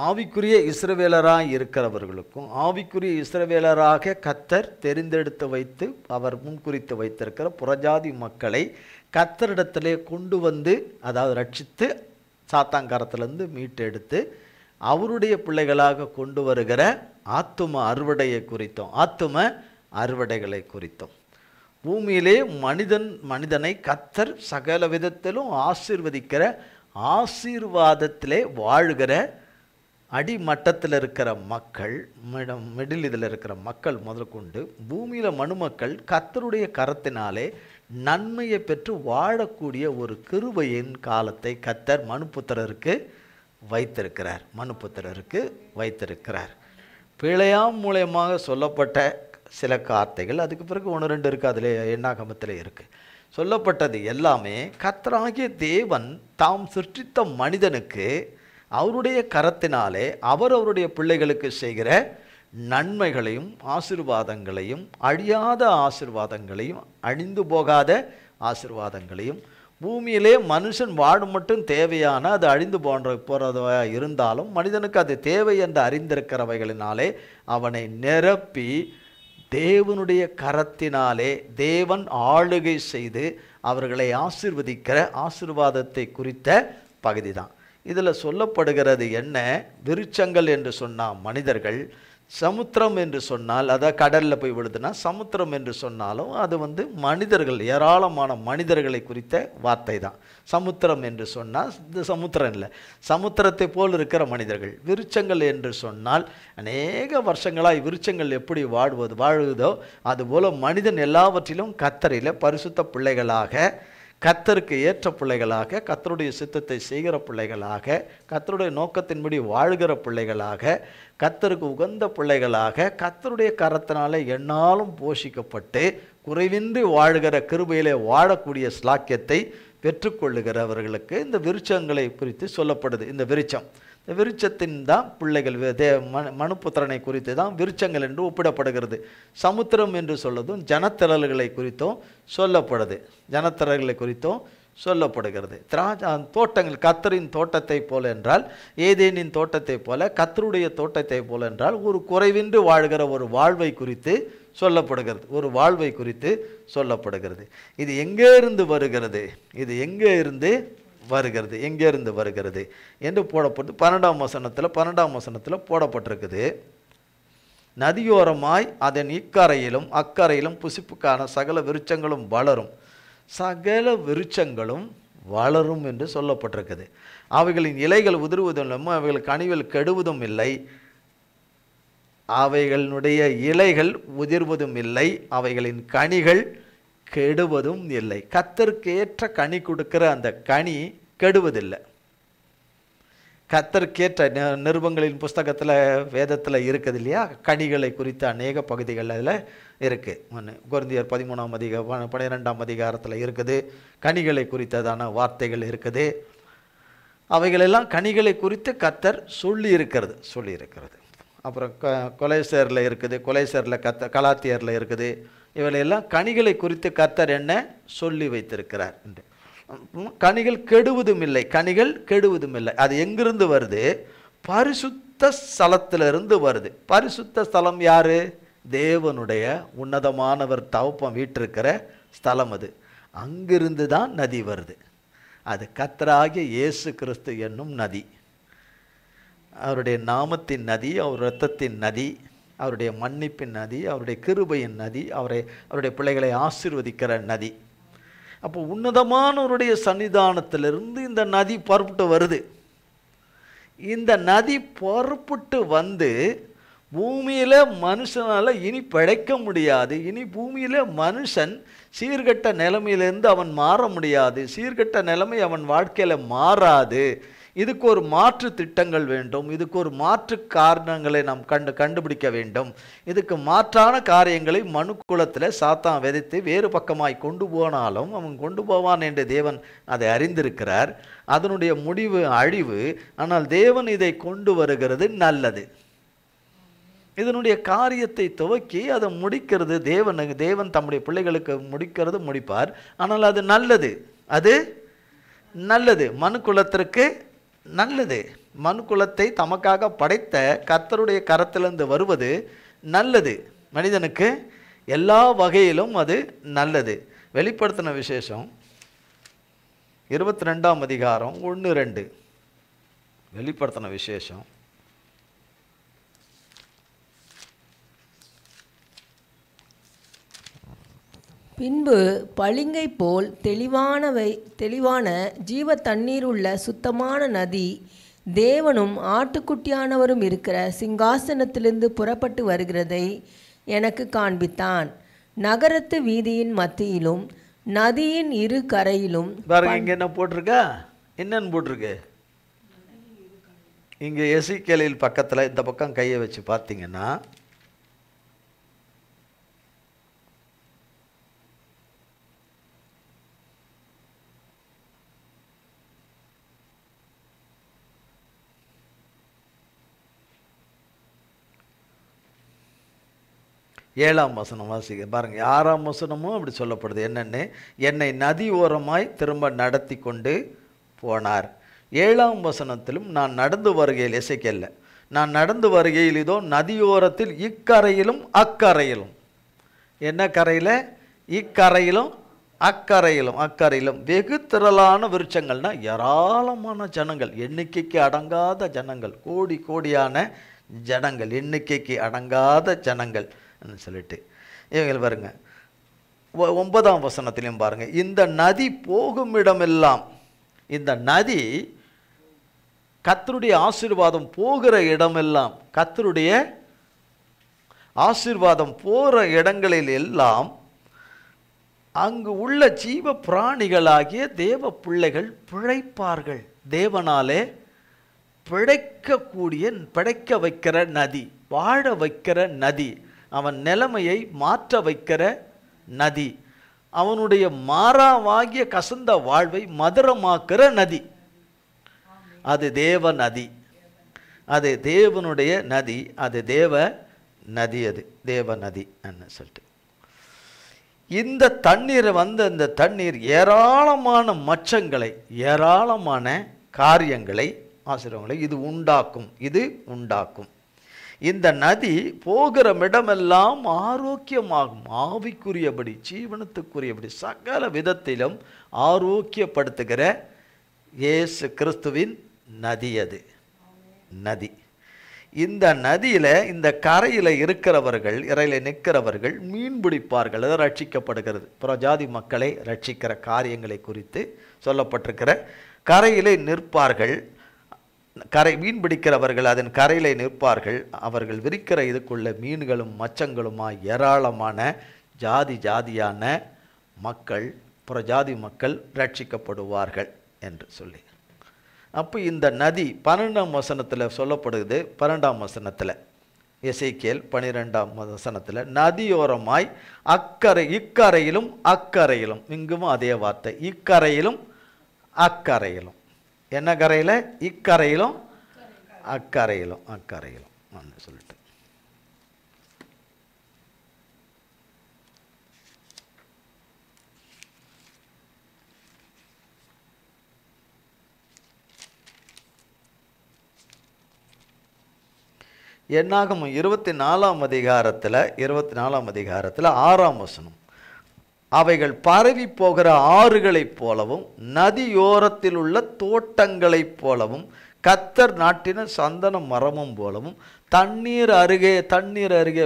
ஆவிக்குரிய இஸ்ரவேலராக இருக்கிறவர்களுக்கும் ஆவிக்குரிய இஸ்ரவேலராக கர்த்தர் தெரிந்தெடுத்து வைத்து அவர் முன்குறித்து வைத்திருக்கிற புறஜாதி மக்களை கர்த்தரிடத்திலே கொண்டு வந்து, அதாவது ரட்சித்து சாத்தாங்காரத்திலிருந்து மீட்டெடுத்து அவருடைய பிள்ளைகளாக கொண்டு வருகிற ஆத்தும அறுவடைகளை குறித்தோம். பூமியிலே மனிதனை கர்த்தர் சகல விதத்திலும் ஆசீர்வதிக்கிற, ஆசீர்வாதத்திலே வாழ்கிற அடிமட்டத்தில் இருக்கிற மக்கள், மிடில் இதில் இருக்கிற மக்கள் முதற்கொண்டு பூமியில் மனுமக்கள் கர்த்தருடைய கரத்தினாலே நன்மையை பெற்று வாழக்கூடிய ஒரு கிருபையின் காலத்தை கர்த்தர் மனுபுத்திரருக்கு வைத்திருக்கிறார். பிழையாம் மூலயமாக சொல்லப்பட்ட சில வார்த்தைகள், அதுக்கு பிறகு 1-2 இருக்குது, அதில் எண்ணாகமத்தில் இருக்குது. சொல்லப்பட்டது எல்லாமே கர்த்தராகிய தேவன் தாம் சிருஷ்டித்த மனிதனுக்கு அவருடைய கரத்தினாலே அவருடைய பிள்ளைகளுக்கு செய்கிற நன்மைகளையும் ஆசீர்வாதங்களையும், அழியாத ஆசீர்வாதங்களையும், அழிந்து போகாத ஆசீர்வாதங்களையும், பூமியிலே மனுஷன் வாழும் மட்டும் தேவையான, அது அழிந்து போகிறதா இருந்தாலும் மனிதனுக்கு அது தேவை என்று அறிந்திருக்கிறவைகளினாலே அவனை நிரப்பி தேவனுடைய கரத்தினாலே தேவன் ஆளுகை செய்து அவர்களை ஆசீர்வதிக்கிற ஆசீர்வாதத்தை குறித்த பகுதி தான் இதில் சொல்லப்படுகிறது. என்ன? விருட்சங்கள் என்று சொன்னால் மனிதர்கள், சமுத்திரம் என்று சொன்னால், அதாவது கடலில் போய் விழுதுன்னா சமுத்திரம் என்று சொன்னாலும் அது மனிதர்கள், ஏராளமான மனிதர்களை குறித்த வார்த்தை தான். சமுத்திரம் என்று சொன்னால் இது சமுத்திரம் இல்லை, சமுத்திரத்தை போல் இருக்கிற மனிதர்கள். விருட்சங்கள் என்று சொன்னால் அநேக வருஷங்களாய் விருட்சங்கள் எப்படி வாழுதோ அதுபோல் மனிதன் எல்லாவற்றிலும் கர்த்தரில் பரிசுத்த பிள்ளைகளாக, கர்த்தருக்கு ஏற்ற பிள்ளைகளாக, கர்த்தருடைய சித்தத்தை செய்கிற பிள்ளைகளாக, கர்த்தருடைய நோக்கத்தின்படி வாழ்கிற பிள்ளைகளாக, கர்த்தருக்கு உகந்த பிள்ளைகளாக, கர்த்தருடைய கரத்தினாலே எந்நாளும் போஷிக்கப்பட்டு குறைவின்றி வாழ்கிற கிருபையிலே வாழக்கூடிய ஸ்லாக்கியத்தை பெற்றுக்கொள்ளுகிறவர்களுக்கு இந்த விருட்சங்களை குறித்து சொல்லப்படுது. இந்த விருட்சத்தின் தான் பிள்ளைகள், மனுபுத்திரனை குறித்து தான் விருட்சங்கள் என்று ஒப்பிடப்படுகிறது. சமுத்திரம் என்று சொல்லதும் ஜனத்திரல்களை குறித்தும் சொல்லப்படுது, சொல்லப்படுகிறது. தோட்டங்கள் கர்த்தரின் தோட்டத்தை போல என்றால் ஏதேனின் தோட்டத்தை போல, கர்த்தருடைய தோட்டத்தை போல என்றால் ஒரு குறைவின்றி வாழ்கிற ஒரு வாழ்வை குறித்து சொல்லப்படுகிறது. இது எங்கே இருந்து வருகிறது? என்று போடப்பட்டு 12ஆம் வசனத்தில் போடப்பட்டிருக்குது. நதியோரமாய் அதன் இக்கரையிலும் அக்கரையிலும் புசிப்புக்கான சகல விருட்சங்களும் வளரும் என்று சொல்லப்பட்டிருக்குது. அவைகளின் இலைகள் உதிர்வதும் இல்லை, அவைகள் கனிகள் கெடுவதும் இல்லை. அவைகளுடைய இலைகள் உதிர்வதும் இல்லை, அவைகளின் கனிகள் கெடுவதும் இல்லை. கர்த்தருக்கு ஏற்ற கனி கொடுக்கிற அந்த கனி கெடுவதில்லை. கர்த்தருக்கேற்ற நிருபங்களின் புஸ்தகத்தில் வேதத்தில் இருக்குது இல்லையா, கனிகளை குறித்த அநேக பகுதிகள் அதில் இருக்குது. கொரிந்தியர் 12ஆம் அதிகாரத்தில் இருக்குது, கனிகளை குறித்ததான வார்த்தைகள் இருக்குது. அவைகளெல்லாம் கனிகளை குறித்து கர்த்தர் சொல்லி இருக்கிறது. அப்புறம் கொலைசேரில் இருக்குது, கலாத்தியரில் இருக்குது. இவைகளெல்லாம் கனிகளை குறித்து கர்த்தர் என்ன சொல்லி வைத்திருக்கிறார் என்று. கனிகள் கெடுவதும் இல்லை. அது எங்கிருந்து வருது? பரிசுத்த ஸ்தலத்திலிருந்து வருது. பரிசுத்த ஸ்தலம் யாரு? தேவனுடைய உன்னதமானவர் தவப்பம் வீற்றிருக்கிற ஸ்தலம். அது அங்கிருந்து தான் நதி வருது. அது கர்த்தராகிய இயேசு கிறிஸ்து என்னும் நதி, அவருடைய நாமத்தின் நதி, அவர் இரத்தத்தின் நதி, அவருடைய மன்னிப்பின் நதி, அவருடைய கிருபையின் நதி, அவருடைய பிள்ளைகளை ஆசீர்வதிக்கிற நதி. அப்போ உன்னதமானவருடைய சன்னிதானத்திலிருந்து இந்த நதி புறப்பட்டு வருது. இந்த நதி புறப்பட்டு வந்து பூமியில் மனுஷனால் இனி பிழைக்க முடியாது. இனி பூமியில் மனுஷன் சீர்கெட்ட நிலைமையிலேருந்து அவன் மாற முடியாது. சீர்கெட்ட நிலைமை அவன் வாழ்க்கையில் மாறாது. இதுக்கு ஒரு மாற்று திட்டங்கள் வேண்டும். இதுக்கு ஒரு மாற்று காரணங்களை நாம் கண்டுபிடிக்க வேண்டும். இதுக்கு மாற்றான காரியங்களை மனுக்குலத்தில் சாத்தான் விதைத்து வேறு பக்கமாய் கொண்டு போனாலும் அவன் கொண்டு போவான் என்று தேவன் அதை அறிந்திருக்கிறார். அதனுடைய முடிவு அழிவு. ஆனால் தேவன் இதை கொண்டு வருகிறது நல்லது. இதனுடைய காரியத்தை துவக்கி அதை முடிக்கிறது தேவன் தம்முடைய பிள்ளைகளுக்கு முடிப்பார். ஆனால் அது நல்லது, மனுக்குலத்திற்கு நல்லது. மனுக்குலத்தை தமக்காக படைத்த கர்த்தருடைய கரத்திலிருந்து வருவது நல்லது. மனிதனுக்கு எல்லா வகையிலும் அது நல்லது. வெளிப்படுத்தின விசேஷம் 22ஆம் அதிகாரம் 1-2. வெளிப்படுத்தின விசேஷம் பின்பு பளிங்கை போல் தெளிவான ஜீவ தண்ணீர் உள்ள சுத்தமான நதி தேவனும் ஆட்டுக்குட்டியானவரும் இருக்கிற சிங்காசனத்திலிருந்து புறப்பட்டு வருகிறதை எனக்கு காண்பித்தான். நகரத்து வீதியின் மத்தியிலும் நதியின் இரு கரையிலும் பாருங்க, இங்க என்ன போட்டிருக்கா, என்னன்னு போட்டிருக்கு? இங்க எசேக்கியேலில் பக்கத்துல இந்த பக்கம் கையை வச்சு பார்த்தீங்கன்னா ஏழாம் வசனம் வாசிக்க பாருங்க. 6ஆம் வசனமும் அப்படி சொல்லப்படுது. என்னன்னு, என்னை நதி ஓரமாய் திரும்ப நடத்தி கொண்டு போனார். 7ஆம் வசனத்திலும் நான் நடந்து வருகையில், எசேக்கியேல்ல, நான் நடந்து வருகையில் இதோ நதியோரத்தில் இக்கரையிலும் அக்கரையிலும், என்ன கரையில்? இக்கரையிலும் அக்கரையிலும். அக்கரையிலும் வெகு திரளான விருட்சங்கள்னா ஏராளமான ஜனங்கள், எண்ணிக்கைக்கு அடங்காத ஜனங்கள், கோடி கோடியான ஜனங்கள், எண்ணிக்கைக்கு அடங்காத ஜனங்கள் சொல்லிட்டு இவங்க பாருங்க. 9ஆம் வசனத்திலையும் பாருங்க, இந்த நதி போகும் இடமெல்லாம், இந்த நதி கர்த்தருடைய ஆசீர்வாதம் போகிற இடமெல்லாம், கர்த்தருடைய ஆசீர்வாதம் போகிற இடங்களில் எல்லாம் அங்கு உள்ள ஜீவ பிராணிகளாகிய தேவ பிள்ளைகள் பிழைப்பார்கள். தேவனாலே பிழைக்கக்கூடிய, பிழைக்க வைக்கிற நதி, வாழ வைக்கிற நதி, அவன் நிலைமையை மாற்ற வைக்கிற நதி, அவனுடைய மாறாவாகிய கசந்த வாழ்வை மதுரமாக்குற நதி. அது தேவ நதி, அது தேவனுடைய நதி, அது தேவ நதி, அது தேவ நதி என்ன சொல்லிட்டு. இந்த தண்ணீரை இந்த தண்ணீர் ஏராளமான மச்சங்களை, ஏராளமான காரியங்களை, ஆசீர்வாதங்களை இது உண்டாக்கும், இது உண்டாக்கும். இந்த நதி போகிற இடமெல்லாம் ஆரோக்கியமாகும், ஆவிக்குரியபடி, ஜீவனத்துக்குரியபடி, சகல விதத்திலும் ஆரோக்கியப்படுத்துகிற இயேசு கிறிஸ்துவின் நதி அது நதி. இந்த நதியில், இந்த கரையில் இருக்கிறவர்கள், இறையில் நிற்கிறவர்கள் மீன் பிடிப்பார்கள். அது ரட்சிக்கப்படுகிறது. புறஜாதி மக்களை ரட்சிக்கிற காரியங்களை குறித்து சொல்லப்பட்டிருக்கிற கரையிலே நிற்பார்கள். கரை மீன் பிடிக்கிறவர்கள் அதன் கரையிலே நிற்பார்கள். அவர்கள் விரிக்கிற இதுக்குள்ள மீன்களும் மச்சங்களுமாய் ஏராளமான ஜாதி ஜாதியான மக்கள், புறஜாதி மக்கள் ரட்சிக்கப்படுவார்கள் என்று சொல்லி. அப்போ இந்த நதி 12ஆம் வசனத்தில் சொல்லப்படுது. 12ஆம் வசனத்தில், எசேக்கியேல் 12ஆம் வசனத்தில், நதியோரமாய் அக்கரை, இக்கரையிலும் அக்கரையிலும், இங்கும் அதே வார்த்தை, இக்கரையிலும் அக்கரையிலும். என்ன கரையில்? இக்கரையிலும் அக்கரையிலும், அக்கரையிலும் சொல்லிட்டு. என்னாகமம் 24ஆம் அதிகாரத்தில் 6ஆம் வசனம், அவைகள் பரவி போகிற ஆறுகளைப் போலவும் நதியோரத்தில் உள்ள தோட்டங்களைப் போலவும் கர்த்தர் நாட்டின சந்தன மரமும் போலவும் தண்ணீர் அருகே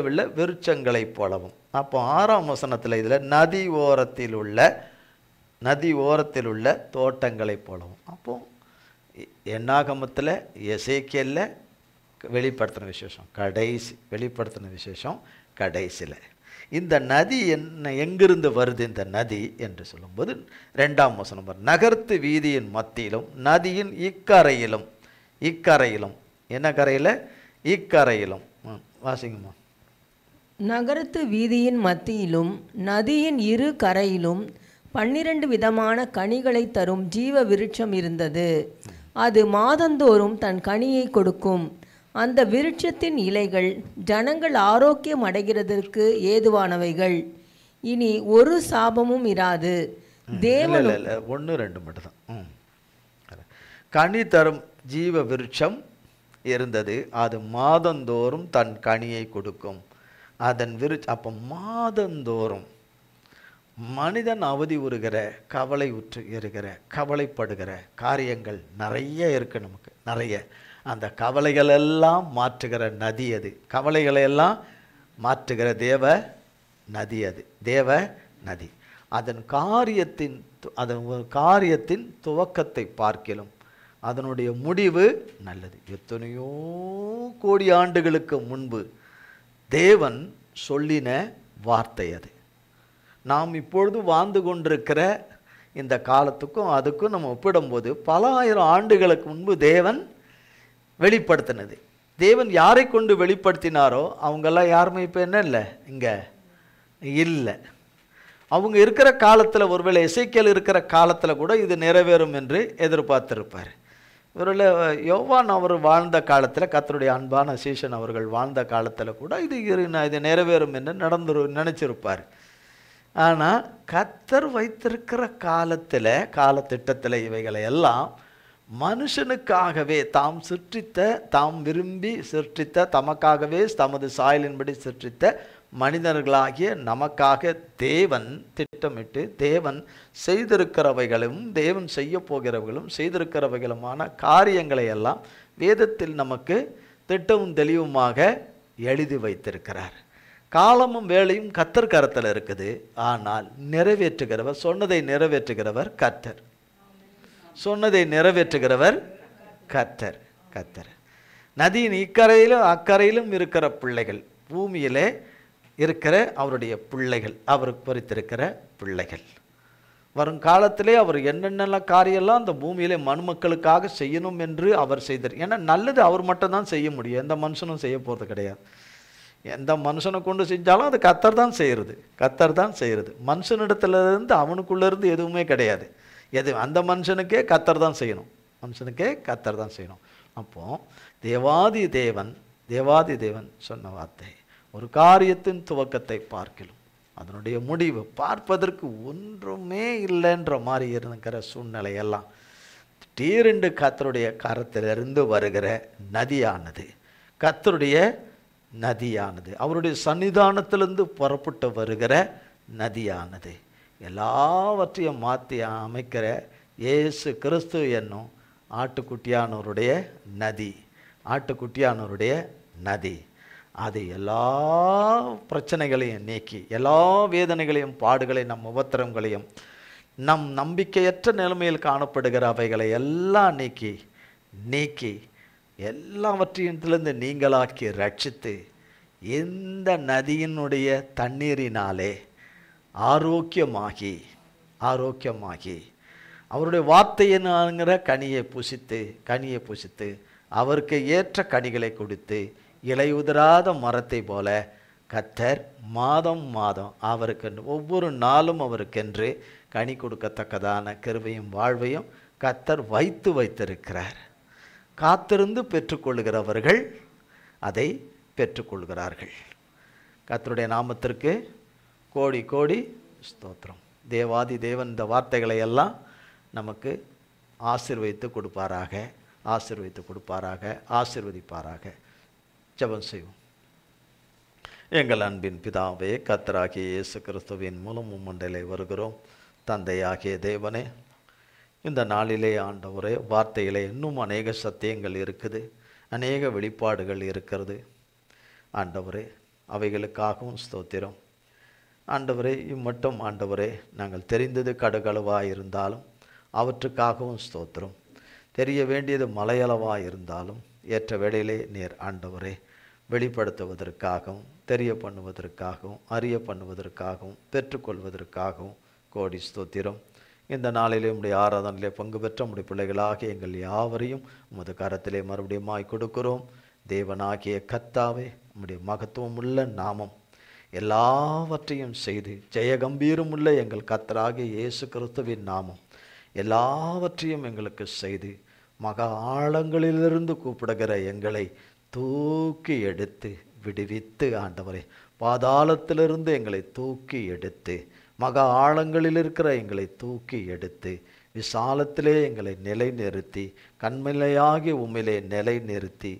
உள்ள விருட்சங்களைப் போலவும். அப்போ 6ஆம் வசனத்தில் இதில் நதி ஓரத்தில் உள்ள தோட்டங்களைப் போலவும். அப்போ என்னாகமத்தில், எசேக்கியேல்ல வெளிப்படுத்தின விசேஷம் கடைசி, வெளிப்படுத்தின விசேஷம் கடைசியில். இந்த நதி என்ன, எங்கிருந்து வருது இந்த நதி என்று சொல்லும்போது 2ஆம் வசனம், நகரத்து வீதியின் மத்தியிலும் நதியின் இக்கரையிலும். இக்கரையிலும் என்ன கரையில்? இக்கரையிலும். வாசிங்கம்மா. நகரத்து வீதியின் மத்தியிலும் நதியின் இரு கரையிலும் 12 விதமான கனிகளை தரும் ஜீவ விருட்சம் இருந்தது. அது மாதந்தோறும் தன் கனியை கொடுக்கும். அந்த விருட்சத்தின் இலைகள் ஜனங்கள் ஆரோக்கியம் அடைகிறதற்கு ஏதுவானவைகள். இனி ஒரு சாபமும் இராது. தேவன் 1 2 மட்டும்தான். கனி தரும் ஜீவ விருட்சம் இருந்தது. அது மாதந்தோறும் தன் கனியை கொடுக்கும். அதன் அப்போ மாதந்தோறும் மனிதன் அவதி உறுகிற, கவலை உற்று இருக்கிற, கவலைப்படுகிற காரியங்கள் நிறைய இருக்கு நமக்கு, நிறைய. அந்த கவலைகளெல்லாம் மாற்றுகிற நதி அது. கவலைகளையெல்லாம் மாற்றுகிற தேவ நதி அது, தேவ நதி. அதன் காரியத்தின் துவக்கத்தை பார்க்கிலும் அதனுடைய முடிவு நல்லது. எத்தனையோ கோடி ஆண்டுகளுக்கு முன்பு தேவன் சொல்லின வார்த்தை அது. நாம் இப்பொழுது வாழ்ந்து கொண்டிருக்கிற இந்த காலத்துக்கும் அதுக்கும் நம்ம ஒப்பிடும்போது பல ஆயிரம் ஆண்டுகளுக்கு முன்பு தேவன் வெளிப்படுத்தினது. தேவன் யாரை கொண்டு வெளிப்படுத்தினாரோ அவங்கெல்லாம் யாருமே இப்போ என்ன இல்லை, இங்கே இல்லை. அவங்க இருக்கிற காலத்தில், ஒருவேளை எசேக்கியேல் இருக்கிற காலத்தில் கூட இது நிறைவேறும் என்று எதிர்பார்த்திருப்பார். ஒருவேளை யோவான் அவர் வாழ்ந்த காலத்தில், கர்த்தருடைய அன்பான சீஷன் அவர்கள் வாழ்ந்த காலத்தில் கூட இது நிறைவேறும் என்று நினச்சிருப்பார். ஆனால் கர்த்தர் வைத்திருக்கிற காலத்தில், காலத்திட்டத்தில் இவைகளை எல்லாம் மனுஷனுக்காகவே தாம் சிருஷ்டித்த, தாம் விரும்பி சிருஷ்டித்த, தமக்காகவே தமது சாயலின்படி சிருஷ்டித்த மனிதர்களாகிய நமக்காக தேவன் திட்டமிட்டு தேவன் செய்திருக்கிறவைகளும் தேவன் செய்ய போகிறவர்களும் செய்திருக்கிறவைகளுமான காரியங்களை எல்லாம் வேதத்தில் நமக்கு திட்டமும் தெளிவுமாக எழுதி வைத்திருக்கிறார். காலமும் வேலையும் கர்த்தர் கரத்தில் இருக்குது. ஆனால் நிறைவேற்றுகிறவர், சொன்னதை நிறைவேற்றுகிறவர் கர்த்தர். சொன்னதை நிறைவேற்றுகிறவர் கர்த்தர். கர்த்தர் நதியின் இக்கரையிலும் அக்கறையிலும் இருக்கிற பிள்ளைகள், பூமியிலே இருக்கிற அவருடைய பிள்ளைகள், அவருக்கு பொறுத்திருக்கிற பிள்ளைகள். வருங்காலத்திலே அவர் என்னென்னலாம் காரியெல்லாம் அந்த பூமியிலே மனுமக்களுக்காக செய்யணும் என்று அவர் செய்தார். ஏன்னா நல்லது அவர் மட்டும்தான் செய்ய முடியும், எந்த மனுஷனும் செய்ய போகிறது கிடையாது. எந்த மனுஷனை கொண்டு செஞ்சாலும் அது கர்த்தர் தான் செய்கிறது. கர்த்தர் தான் செய்கிறது. மனுஷனிடத்துலேருந்து அவனுக்குள்ளேருந்து எதுவுமே கிடையாது. அந்த மனுஷனுக்கே கர்த்தர் தான் செய்யணும். மனுஷனுக்கே கர்த்தர் தான் செய்யணும். அப்போது தேவாதி தேவன் சொன்ன வார்த்தை, ஒரு காரியத்தின் துவக்கத்தை பார்க்கலாம் அதனுடைய முடிவு பார்ப்பதற்கு ஒன்றுமே இல்லைன்ற மாதிரி இருக்கிற சூழ்நிலையெல்லாம் திடீரென்று கர்த்தருடைய கரத்திலிருந்து வருகிற நதியானது, கர்த்தருடைய நதியானது, அவருடைய சன்னிதானத்திலிருந்து புறப்பட்டு வருகிற நதியானது எல்லாவற்றையும் மாற்றி அமைக்கிற இயேசு கிறிஸ்து என்னும் ஆட்டுக்குட்டியானவருடைய நதி, ஆட்டுக்குட்டியானவருடைய நதி. அது எல்லா பிரச்சனைகளையும் நீக்கி, எல்லா வேதனைகளையும் பாடுகளையும் நம் உபத்திரங்களையும் நம் நம்பிக்கையற்ற நிலைமையில் காணப்படுகிற அவைகளை எல்லாம் நீக்கி எல்லாவற்றையிலிருந்து நீங்களாக்கி ரட்சித்து இந்த நதியினுடைய தண்ணீரினாலே ஆரோக்கியமாகி அவருடைய வார்த்தையினாங்கிற கனியை புசித்து அவருக்கு ஏற்ற கனிகளை கொடுத்து இலையுதிராத மரத்தை போல கர்த்தர் மாதம் அவருக்கு ஒவ்வொரு நாளும் அவருக்கென்று கனி கொடுக்கத்தக்கதான கிருபையும் வாழ்வையும் கர்த்தர் வைத்திருக்கிறார். காத்திருந்து பெற்றுக்கொள்கிறவர்கள் அதை பெற்றுக்கொள்கிறார்கள். கர்த்தருடைய நாமத்திற்கு கோடி கோடி ஸ்தோத்திரம். தேவாதி தேவன் இந்த வார்த்தைகளை எல்லாம் நமக்கு ஆசீர்வதித்து கொடுப்பாராக. ஜெபம் செய்வோம். எங்கள் அன்பின் பிதாவே, கர்த்தராகிய இயேசு கிறிஸ்துவின் மூலம் மண்டலை வருகிறோம். தந்தையாகிய தேவனே, இந்த நாளிலே ஆண்டவரே, வார்த்தையிலே இன்னும் அநேக சத்தியங்கள் இருக்குது, அநேக வெளிப்பாடுகள் இருக்கிறது. ஆண்டவரே, அவைகளுக்காகவும் ஸ்தோத்திரம். ஆண்டவரே, இம்மட்டும் ஆண்டவரே நாங்கள் தெரிந்தது கடுகளவாக இருந்தாலும் அவற்றுக்காகவும் ஸ்தோத்திரம். தெரிய வேண்டியது மலையளவாக இருந்தாலும் ஏற்ற வேளையிலே நீர் ஆண்டவரே வெளிப்படுத்துவதற்காகவும் தெரிய பண்ணுவதற்காகவும் அறிய பண்ணுவதற்காகவும் பெற்றுக்கொள்வதற்காகவும் கோடி ஸ்தோத்திரம். இந்த நாளிலே உம்முடைய ஆராதனையிலே பங்கு பெற்ற உம்முடைய பிள்ளைகளாக எங்கள் யாவரையும் உமது கரத்திலே மறுபடியும் கொடுக்கிறோம். தேவனாகிய கர்த்தாவே, உம்முடைய மகத்துவம் உள்ள நாமம் எல்லாவற்றையும் செய்து ஜெயகம்பீரமுள்ள எங்கள் கர்த்தராகிய இயேசு கிறிஸ்துவின் நாமம் எல்லாவற்றையும் எங்களுக்கு செய்து மகா ஆழங்களிலிருந்து கூப்பிடுகிற எங்களை தூக்கி எடுத்து விடுவித்து ஆண்டவரே, பாதாளத்திலிருந்து எங்களை தூக்கி எடுத்து மகா ஆழங்களில் இருக்கிற எங்களை தூக்கி எடுத்து விசாலத்திலே எங்களை நிலைநிறுத்தி கண்மலையாகி உம்மிலே நிலைநிறுத்தி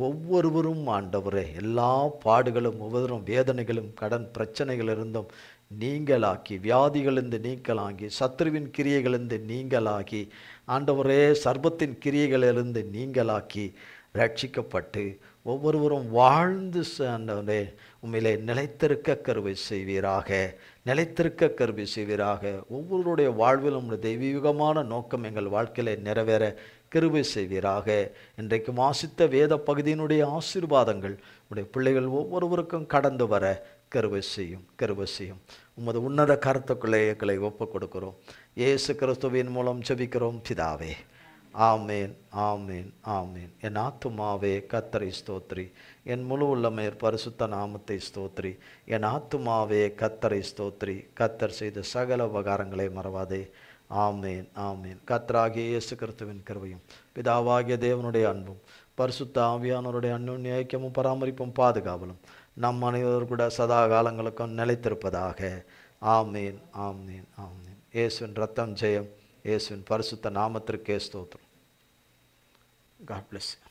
ஒவ்வொருவரும் ஆண்டவரே எல்லா பாடுகளும் உபதிரம் வேதனைகளும் கடன் பிரச்சனைகளிலிருந்தும் நீங்களாக்கி, வியாதிகளிலிருந்து நீங்களாகி, சத்ருவின் கிரியைகளிலிருந்து நீங்களாகி, ஆண்டவரே சர்பத்தின் கிரியைகளிலிருந்து நீங்களாக்கி ரட்சிக்கப்பட்டு ஒவ்வொருவரும் வாழ்ந்து ஆண்டவரே உம்மிலே நிலைத்திருக்க கருவை செய்வீராக. ஒவ்வொருவருடைய வாழ்விலும் தெய்வீகமான நோக்கம் எங்கள் வாழ்க்கையிலே நிறைவேற கிருபை செய்வீராக. இன்றைக்கு வாசித்த வேத பகுதியினுடைய ஆசீர்வாதங்கள் உடைய பிள்ளைகள் ஒவ்வொருவருக்கும் கடந்து வர கிருபை செய்யும், கிருபை செய்யும். உமது உன்னத கருத்துக்களை எங்களை ஒப்புக் கொடுக்கிறோம். இயேசு கிறிஸ்துவின் மூலம் ஜெபிக்கிறோம் பிதாவே. ஆமேன், ஆமேன், ஆமேன். என் ஆத்துமாவே கர்த்தரை ஸ்தோத்திரி, என் முழு உள்ளமையர் பரிசுத்த நாமத்தை ஸ்தோத்திரி. என் ஆத்துமாவே கர்த்தரை ஸ்தோத்திரி, கர்த்தர் செய்த சகல உபகாரங்களை மறவாதே. ஆமேன், ஆமேன். கர்த்தராகிய இயேசு கிறிஸ்துவின் கிருபையும் பிதாவாகிய தேவனுடைய அன்பும் பரிசுத்த ஆவியானவருடைய அந்யோன்ய ஐக்கியமும் பராமரிப்பும் பாதுகாவலும் நம் அனைவரும் கூட சதா காலங்களுக்கும் நிலைத்திருப்பதாக. ஆமேன், ஆமேன், ஆமேன். இயேசுவின் ரத்தம் ஜெயம். இயேசுவின் பரிசுத்த நாமத்திற்கே ஸ்தோத்திரம். God bless you.